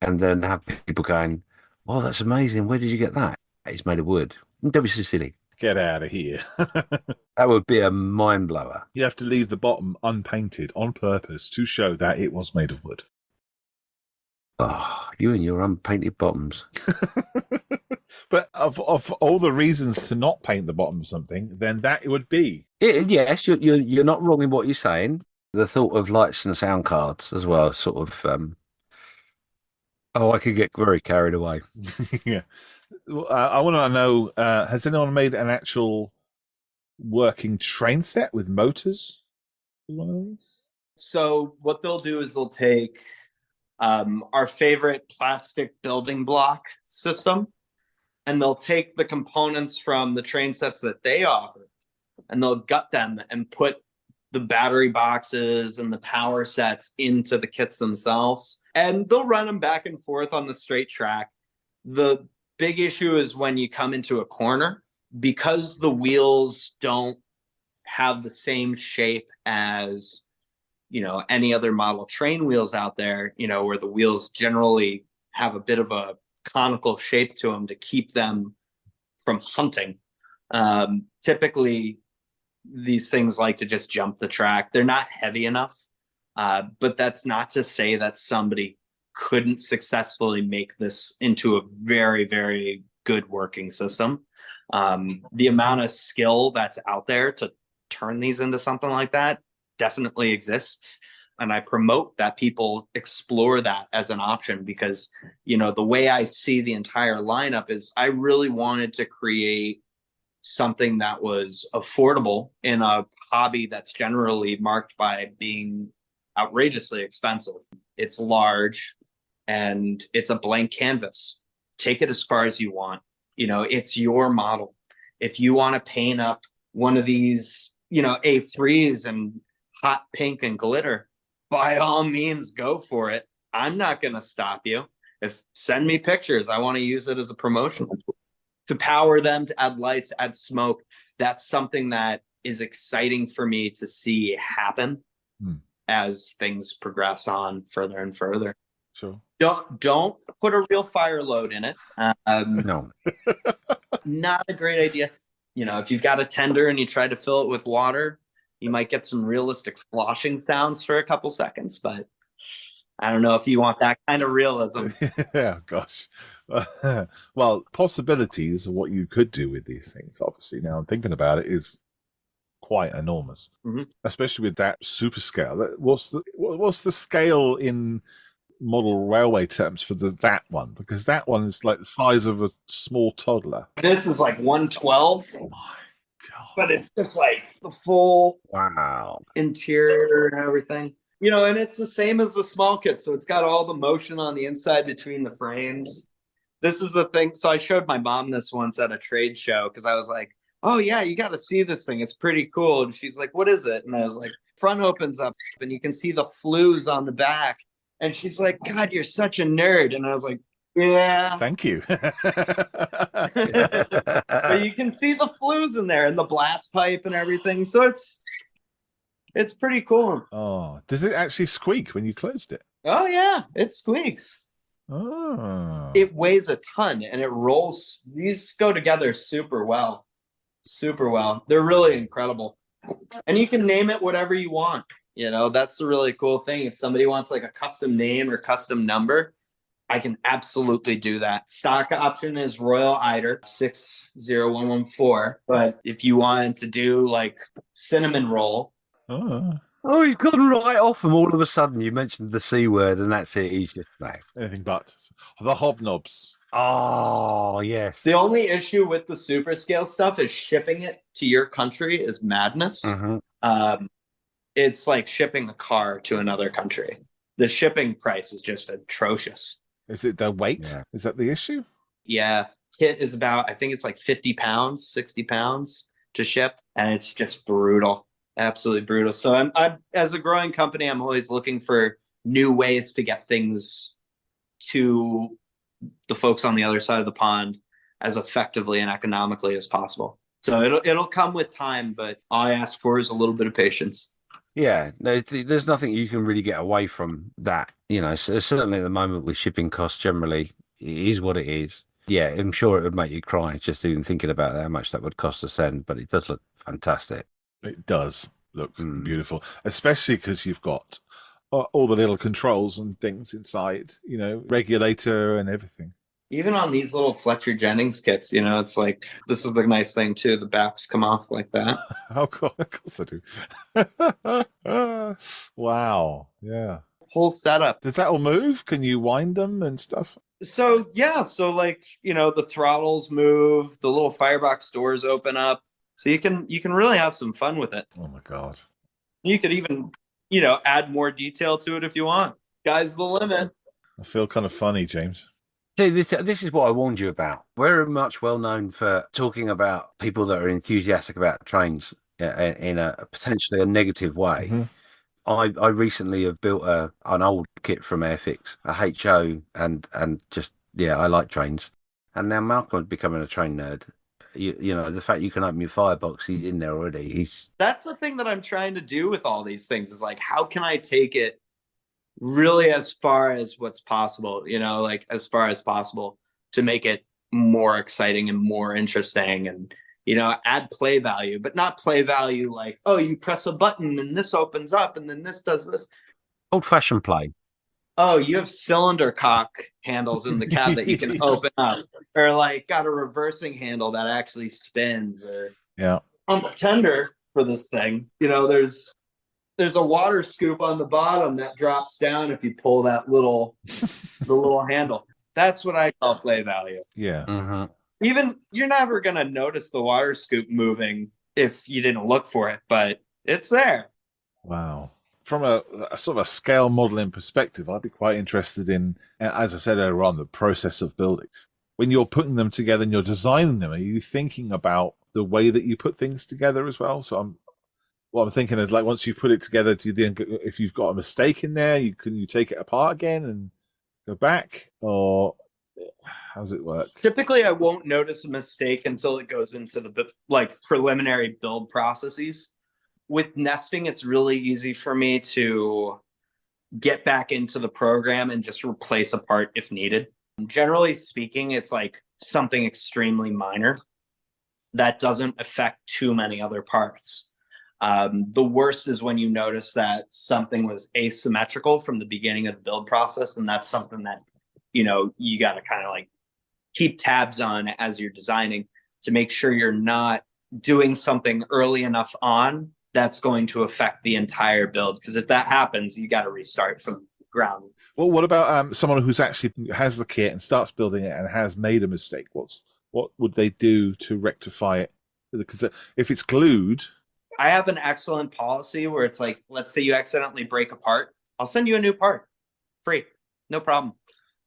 and then have people going, "Oh, that's amazing. Where did you get that?" It's made of wood. Don't be so silly. Get out of here. That would be a mind blower. You have to leave the bottom unpainted on purpose to show that it was made of wood. Oh, you and your unpainted bottoms. But of all the reasons to not paint the bottom of something, then that it would be. Yes, you're not wrong in what you're saying. The thought of lights and sound cards as well, sort of. I could get very carried away. Yeah. I want to know, has anyone made an actual working train set with motors? One of these? So what they'll do is they'll take our favorite plastic building block system, and they'll take the components from the train sets that they offer, and they'll gut them and put the battery boxes and the power sets into the kits themselves, and they'll run them back and forth on the straight track. The big issue is when you come into a corner, because the wheels don't have the same shape as any other model train wheels out there, where the wheels generally have a bit of a conical shape to them to keep them from hunting. Typically, these things like to just jump the track. They're not heavy enough, but that's not to say that somebody couldn't successfully make this into a very, very good working system. The amount of skill that's out there to turn these into something like that definitely exists. And I promote that people explore that as an option, because, the way I see the entire lineup is I really wanted to create something that was affordable in a hobby that's generally marked by being outrageously expensive. It's large and it's a blank canvas. Take it as far as you want. It's your model. If you want to paint up one of these, A3s and hot pink and glitter, by all means, go for it. I'm not going to stop you. Send me pictures. I want to use it as a promotional tool to power them, to add lights, add smoke. That's something that is exciting for me to see happen as things progress on further and further. Sure. Don't put a real fire load in it. No. Not a great idea. If you've got a tender and you try to fill it with water, you might get some realistic sloshing sounds for a couple seconds, but I don't know if you want that kind of realism. Yeah, gosh. Well, possibilities of what you could do with these things, obviously, now I'm thinking about it, is quite enormous. Mm-hmm. Especially with that super scale. What's the scale in model railway terms for that one? Because that one is like the size of a small toddler. This is like 112. Oh my God. But it's just like the full interior and everything. And it's the same as the small kit. So it's got all the motion on the inside between the frames. This is the thing. So I showed my mom this once at a trade show because I was like, oh, yeah, you got to see this thing. It's pretty cool. And she's like, what is it? And I was like, front opens up and you can see the flues on the back. And she's like, God, you're such a nerd. And I was like, yeah. Thank you. But you can see the flues in there and the blast pipe and everything. So it's pretty cool. Oh, does it actually squeak when you closed it? Oh, yeah, it squeaks. Oh. It weighs a ton and it rolls. These go together super well. Super well. They're really incredible. And you can name it whatever you want. That's the really cool thing. If somebody wants like a custom name or custom number, I can absolutely do that. Stock option is Royal Eider 60114. But if you wanted to do like cinnamon roll, Oh, he's gone right off, and all of a sudden you mentioned the C word, and that's it. He's just no. Anything but the hobnobs. Oh, yes. The only issue with the super scale stuff is shipping it to your country is madness. Mhm. It's like shipping a car to another country. The shipping price is just atrocious. Is it the weight? Yeah. Is that the issue? Yeah. Kit is about, I think it's like 50 pounds, 60 pounds to ship. And it's just brutal. Absolutely brutal. So I'm as a growing company, I'm always looking for new ways to get things to the folks on the other side of the pond as effectively and economically as possible. So it'll come with time, but all I ask for is a little bit of patience. Yeah, no, there's nothing you can really get away from that. You know, certainly at the moment with shipping costs generally, it is what it is. Yeah, I'm sure it would make you cry just even thinking about how much that would cost to send, but it does look fantastic. It does look beautiful, especially because you've got all the little controls and things inside, you know, regulator and everything. Even on these little Fletcher Jennings kits, you know, it's like, this is the nice thing too. The backs come off like that. Oh, of course I do. Wow. Yeah. Whole setup. Does that all move? Can you wind them and stuff? So yeah, so like, you know, the throttles move, the little firebox doors open up. So you can really have some fun with it. Oh my God. You could even, you know, add more detail to it if you want. Sky's the limit. I feel kind of funny, James. See, this is what I warned you about. We're much well known for talking about people that are enthusiastic about trains in a potentially a negative way. Mm-hmm. I recently have built an old kit from Airfix, a HO, and just I like trains. And now Malcolm's becoming a train nerd. You know, the fact you can open your firebox, he's in there already. That's the thing that I'm trying to do with all these things is like, how can I take it really as far as what's possible, you know, like as far as possible to make it more exciting and more interesting and, you know, add play value, but not play value like, oh, you press a button and this opens up and then this does this. Old-fashioned play. Oh, you have cylinder cock handles in the cab that you can open up, or like got a reversing handle that actually spins, or on the tender for this thing, you know, there's a water scoop on the bottom that drops down if you pull that the little handle. That's what I call play value. Yeah. Mm-hmm. Even you're never going to notice the water scoop moving if you didn't look for it, but it's there. Wow. From a sort of a scale modeling perspective, I'd be quite interested in, as I said earlier on, the process of building. When you're putting them together and you're designing them, are you thinking about the way that you put things together as well? So I'm thinking is like once you put it together, do you then, if you've got a mistake in there, can you take it apart again and go back, or how does it work? Typically, I won't notice a mistake until it goes into the like preliminary build processes. With nesting, it's really easy for me to get back into the program and just replace a part if needed. Generally speaking, it's like something extremely minor that doesn't affect too many other parts. The worst is when you notice that something was asymmetrical from the beginning of the build process, and that's something that, you know, you got to kind of like keep tabs on as you're designing to make sure you're not doing something early enough on that's going to affect the entire build. Because if that happens, you got to restart from the ground. Well, what about someone who's actually has the kit and starts building it and has made a mistake? What would they do to rectify it? Because if it's glued, I have an excellent policy where it's like, let's say you accidentally break a part, I'll send you a new part, free, no problem.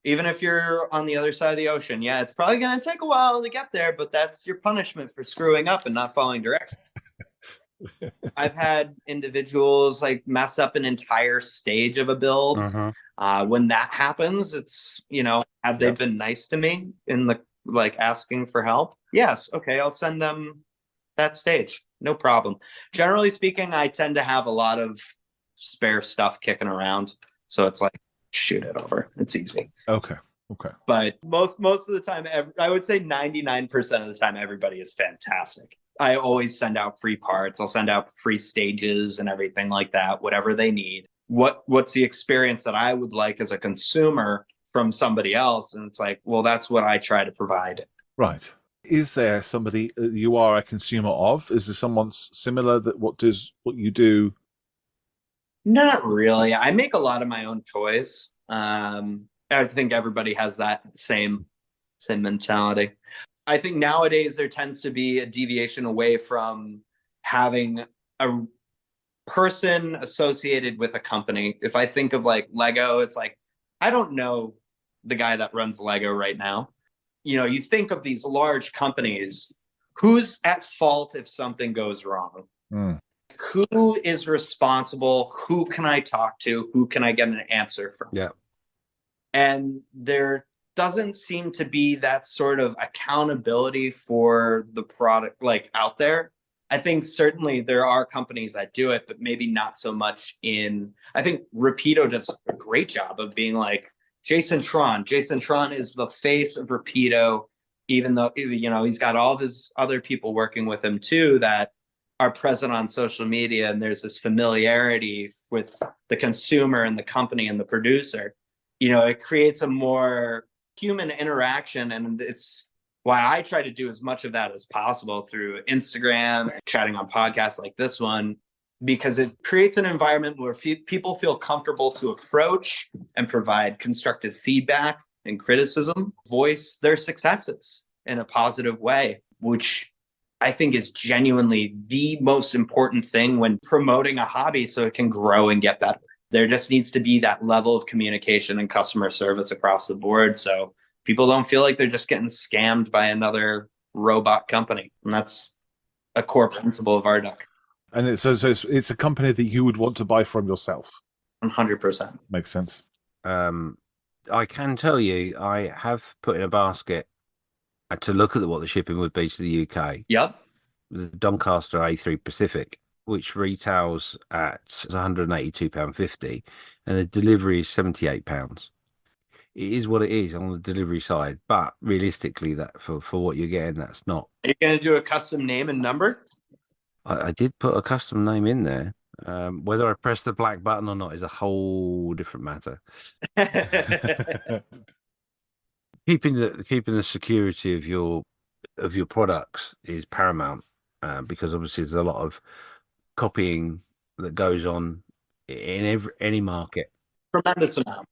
Even if you're on the other side of the ocean, yeah, it's probably going to take a while to get there, but that's your punishment for screwing up and not following directions. I've had individuals like mess up an entire stage of a build. When that happens, it's, you know, have they been nice to me in the like asking for help? Yes. Okay. I'll send them that stage. No problem. Generally speaking, I tend to have a lot of spare stuff kicking around. So it's like, shoot it over. It's easy. Okay. But most of the time, I would say 99% of the time, everybody is fantastic. I always send out free parts. I'll send out free stages and everything like that, whatever they need. What's the experience that I would like as a consumer from somebody else? And it's like, well, that's what I try to provide. Right. Is there somebody you are a consumer of? Is there someone similar that what you do Not really. I make a lot of my own toys. I think everybody has that same mentality. I think nowadays there tends to be a deviation away from having a person associated with a company. If I think of like Lego, it's like, I don't know the guy that runs Lego right now. You think of these large companies, who's at fault if something goes wrong? Who is responsible? Who can I talk to? Who can I get an answer from? Yeah. And there doesn't seem to be that sort of accountability for the product like out there. I think certainly there are companies that do it, but maybe not so much I think Rapido does a great job of being like Jason Tron. Jason Tron is the face of Rapido, even though, he's got all of his other people working with him too that are present on social media. And there's this familiarity with the consumer and the company and the producer. It creates a more human interaction. And it's why I try to do as much of that as possible through Instagram, chatting on podcasts like this one, because it creates an environment where people feel comfortable to approach and provide constructive feedback and criticism, voice their successes in a positive way, which I think is genuinely the most important thing when promoting a hobby so it can grow and get better. There just needs to be that level of communication and customer service across the board so people don't feel like they're just getting scammed by another robot company. And that's a core principle of R.Duck. And it's a company that you would want to buy from yourself. 100%. Makes sense. I can tell you, I have put in a basket to look at what the shipping would be to the UK. Yep. The Doncaster A3 Pacific, which retails at £182.50, and the delivery is £78. It is what it is on the delivery side, but realistically, that for what you're getting, that's not. Are you going to do a custom name and number? I did put a custom name in there. Whether I press the black button or not is a whole different matter. Keeping the security of your products is paramount, because obviously there's a lot of copying that goes on in any market. Tremendous amount.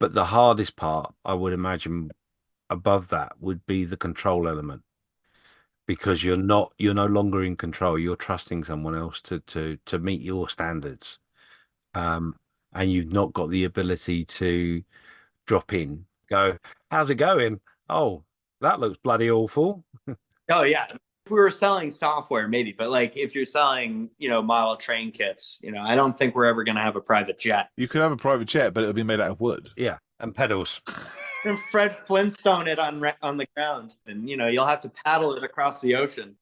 But the hardest part, I would imagine, above that would be the control element, because you're no longer in control. You're trusting someone else to meet your standards, and you've not got the ability to drop in, go, how's it going? Oh, that looks bloody awful. Oh yeah. If we were selling software, maybe, but like if you're selling, model train kits, I don't think we're ever going to have a private jet. You could have a private jet, but it'll be made out of wood. Yeah, and pedals. And Fred Flintstone it on the ground, and you'll have to paddle it across the ocean.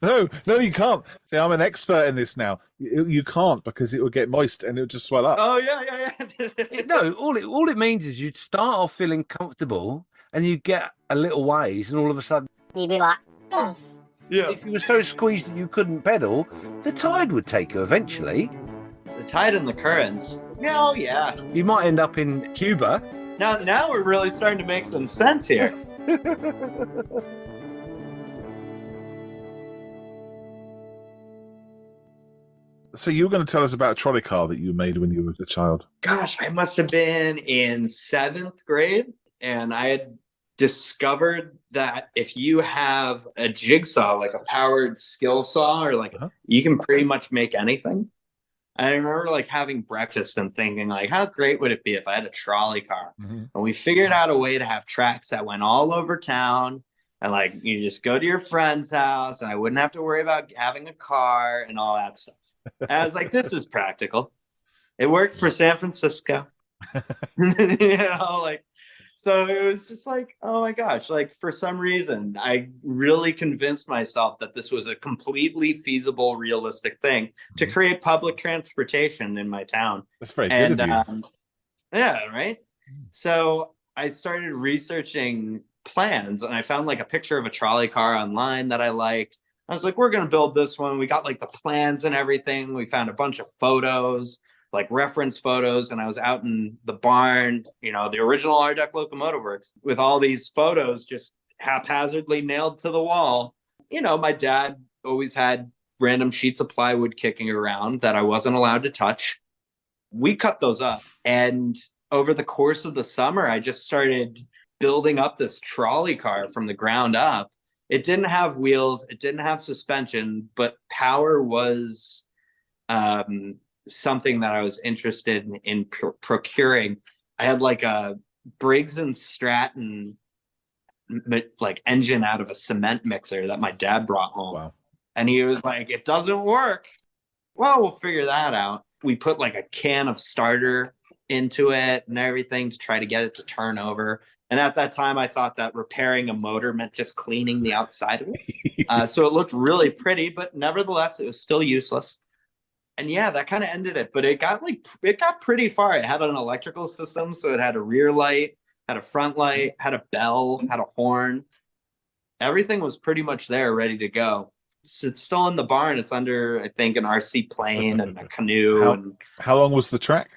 No, you can't. See, I'm an expert in this now. You can't, because it will get moist and it'll just swell up. Oh yeah. No, all it means is you'd start off feeling comfortable, and you get a little ways, and all of a sudden you'd be like, yes. Yeah. If you were so squeezed that you couldn't pedal, the tide would take you eventually. The tide and the currents. Oh yeah. You might end up in Cuba. Now we're really starting to make some sense here. So you were going to tell us about a trolley car that you made when you were a child. Gosh, I must have been in 7th grade, and I had discovered that if you have a jigsaw, like a powered skill saw, or like you can pretty much make anything. I remember like having breakfast and thinking like, how great would it be if I had a trolley car? Mm-hmm. And we figured out a way to have tracks that went all over town. And like, you just go to your friend's house and I wouldn't have to worry about having a car and all that stuff. And I was like, this is practical. It worked for San Francisco. So it was just like, oh my gosh, like for some reason, I really convinced myself that this was a completely feasible, realistic thing to create public transportation in my town. That's very good of you. Yeah, right? So I started researching plans, and I found like a picture of a trolley car online that I liked. I was like, we're going to build this one. We got like the plans and everything. We found a bunch of photos, like reference photos, and I was out in the barn, the original R.Duck Locomotive Works, with all these photos just haphazardly nailed to the wall. My dad always had random sheets of plywood kicking around that I wasn't allowed to touch. We cut those up. And over the course of the summer, I just started building up this trolley car from the ground up. It didn't have wheels, it didn't have suspension, but power was something that I was interested in procuring. I had like a Briggs and Stratton like engine out of a cement mixer that my dad brought home. Wow. And he was like, it doesn't work. Well, we'll figure that out. We put like a can of starter into it and everything to try to get it to turn over. And at that time, I thought that repairing a motor meant just cleaning the outside of it. So it looked really pretty, but nevertheless, it was still useless. And yeah, that kind of ended it. But it got pretty far. It had an electrical system, so it had a rear light, had a front light, had a bell, had a horn. Everything was pretty much there, ready to go. It's still in the barn. It's under, I think, an RC plane and a canoe. How long was the track?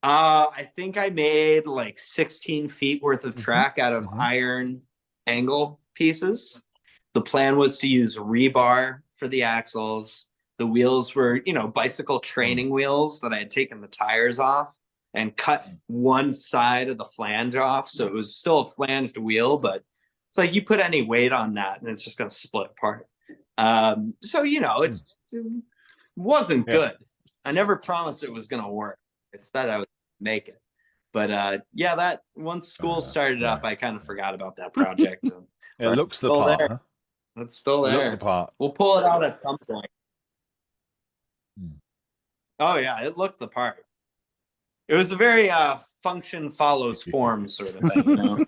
I think I made like 16 feet worth of track out of iron angle pieces. The plan was to use rebar for the axles. The wheels were, bicycle training wheels that I had taken the tires off and cut one side of the flange off. So it was still a flanged wheel, but it's like you put any weight on that and it's just going to split apart. It wasn't good. I never promised it was going to work. It said I would make it. But that once school started up, I kind of forgot about that project. It looks the part. There. Huh? It's still there. Look the part. We'll pull it out at some point. Oh yeah, it looked the part. It was a very function follows form sort of thing,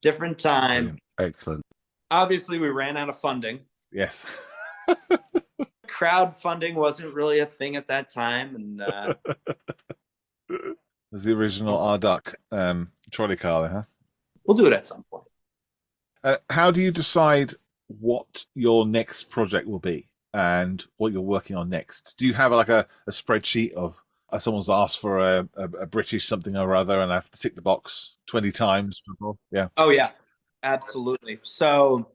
Different time. Excellent. Obviously, we ran out of funding. Yes. Crowdfunding wasn't really a thing at that time, and was the original R.Duck trolley car there, huh? We'll do it at some point. How do you decide what your next project will be and what you're working on next? Do you have like a spreadsheet of someone's asked for a British something or other and I have to tick the box 20 times before? Yeah. Oh, yeah, absolutely. So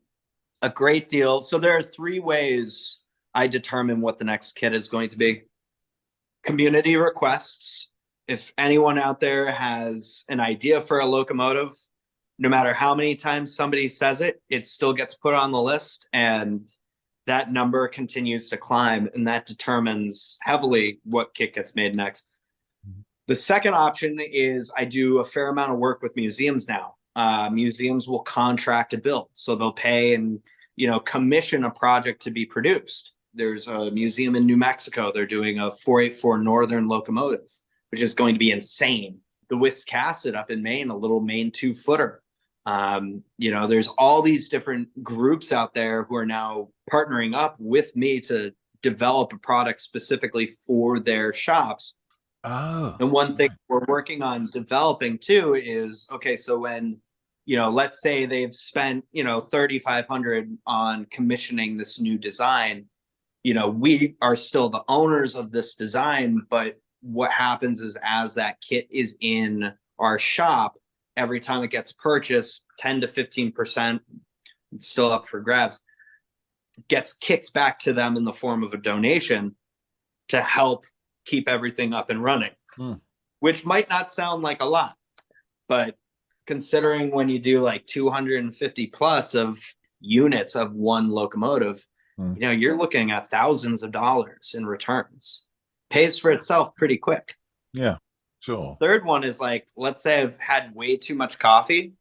a great deal. So there are 3 ways I determine what the next kit is going to be. Community requests. If anyone out there has an idea for a locomotive, no matter how many times somebody says it, it still gets put on the list and that number continues to climb, and that determines heavily what kit gets made next. The second option is I do a fair amount of work with museums now. Museums will contract a build, so they'll pay and commission a project to be produced. There's a museum in New Mexico. They're doing a 484 Northern locomotive, which is going to be insane. The Wiscasset up in Maine, a little Maine 2-footer. There's all these different groups out there who are now partnering up with me to develop a product specifically for their shops. Oh. And one thing we're working on developing too is, okay, so when, let's say they've spent, $3,500 on commissioning this new design, we are still the owners of this design, but what happens is as that kit is in our shop, every time it gets purchased, 10 to 15%, it's still up for grabs, gets kicked back to them in the form of a donation to help keep everything up and running, which might not sound like a lot, but considering when you do like 250 plus of units of one locomotive, you're looking at thousands of dollars in returns. Pays for itself pretty quick. Yeah, sure. Third one is like, let's say I've had way too much coffee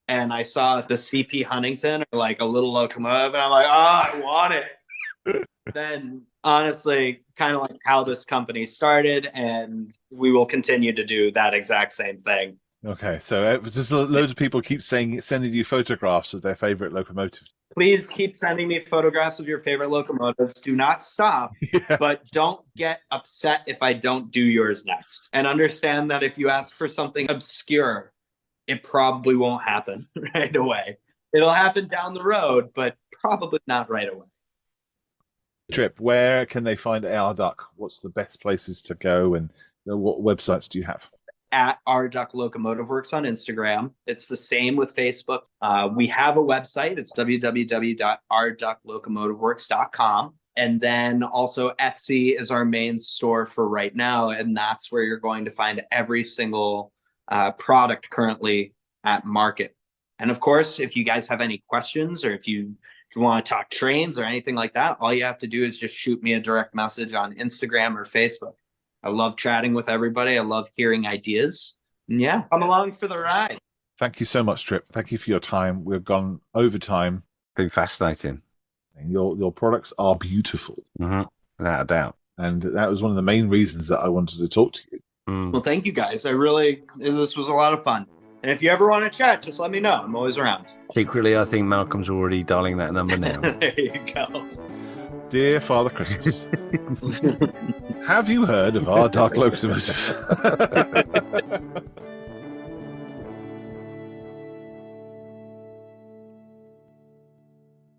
and I saw the CP Huntington or like a little locomotive and I'm like, I want it. Then honestly, kind of like how this company started, and we will continue to do that exact same thing. Okay, so just loads of people keep sending you photographs of their favorite locomotives. Please keep sending me photographs of your favorite locomotives. Do not stop, but don't get upset if I don't do yours next. And understand that if you ask for something obscure, it probably won't happen right away. It'll happen down the road, but probably not right away. Tripp, where can they find R.Duck? What's the best places to go, and what websites do you have? At R.Duck Locomotive Works on Instagram. It's the same with Facebook. We have a website. It's www.rducklocomotiveworks.com. And then also Etsy is our main store for right now. And that's where you're going to find every single product currently at market. And of course, if you guys have any questions or if you want to talk trains or anything like that, all you have to do is just shoot me a direct message on Instagram or Facebook. I love chatting with everybody. I love hearing ideas. And yeah, come along for the ride. Thank you so much, Tripp. Thank you for your time. We've gone over time. Been fascinating. And your products are beautiful. Mm-hmm. Without a doubt. And that was one of the main reasons that I wanted to talk to you. Well, thank you guys. This was a lot of fun. And if you ever want to chat, just let me know. I'm always around. Secretly, I think Malcolm's already dialing that number now. There you go. Dear Father Christmas, have you heard of R.Duck Locomotive?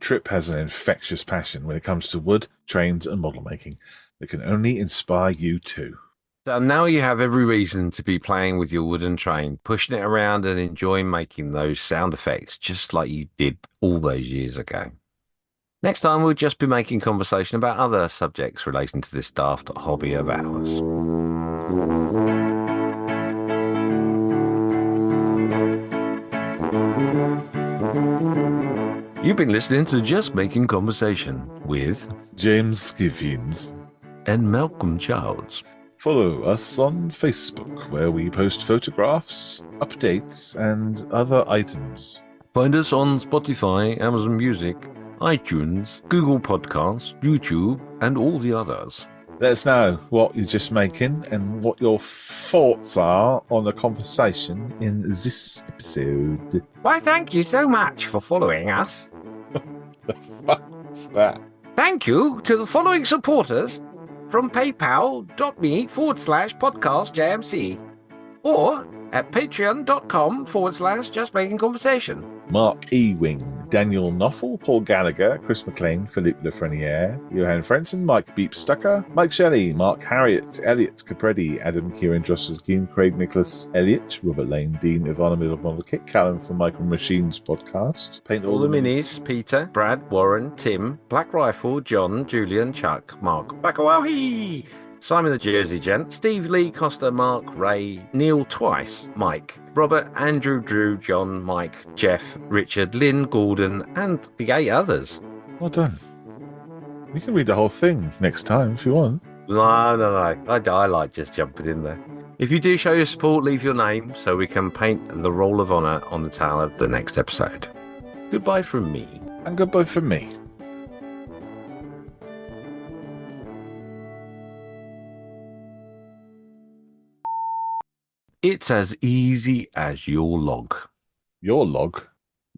Tripp has an infectious passion when it comes to wood, trains, and model making that can only inspire you too. So now you have every reason to be playing with your wooden train, pushing it around and enjoying making those sound effects just like you did all those years ago. Next time, we'll just be making conversation about other subjects relating to this daft hobby of ours. You've been listening to Just Making Conversation with James Skiffins and Malcolm Childs. Follow us on Facebook, where we post photographs, updates, and other items. Find us on Spotify, Amazon Music, iTunes, Google Podcasts, YouTube, and all the others. Let us know what you're just making and what your thoughts are on the conversation in this episode. Why, thank you so much for following us. The fuck's that? Thank you to the following supporters from paypal.me/podcastjmc or at patreon.com/justmakingconversation. Mark Ewing, Daniel Knopfel, Paul Gallagher, Chris McLean, Philippe Lefreniere, Johan Frenson, Mike Beep Stucker, Mike Shelley, Mark Harriott, Elliot Capredi, Adam Kieran, Joshua Keane, Craig Nicholas Elliott, Robert Lane, Dean, Ivana Middle Model Kit, Callum from Micro Machines Podcast, Paint All the Minis, Peter, Brad, Warren, Tim, Black Rifle, John, Julian, Chuck, Mark, Bakawahi, Simon the Jersey Gent, Steve Lee, Costa, Mark, Ray, Neil Twice, Mike, Robert, Andrew, Drew, John, Mike, Jeff, Richard, Lynn, Gordon, and the 8 others. Well done. You can read the whole thing next time if you want. No. I like just jumping in there. If you do show your support, leave your name so we can paint the Roll of Honour on the tail of the next episode. Goodbye from me. And goodbye from me. It's as easy as your log. Your log?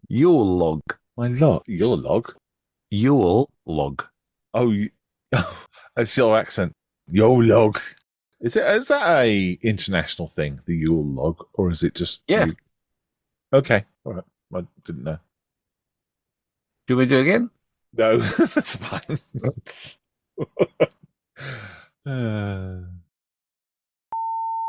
Your log. My log? Your log? Your log. Oh, that's your accent. Your log. Is that a international thing, the Yule log, or is it just... Yeah. Okay, all right. I didn't know. Do we do it again? No, that's fine.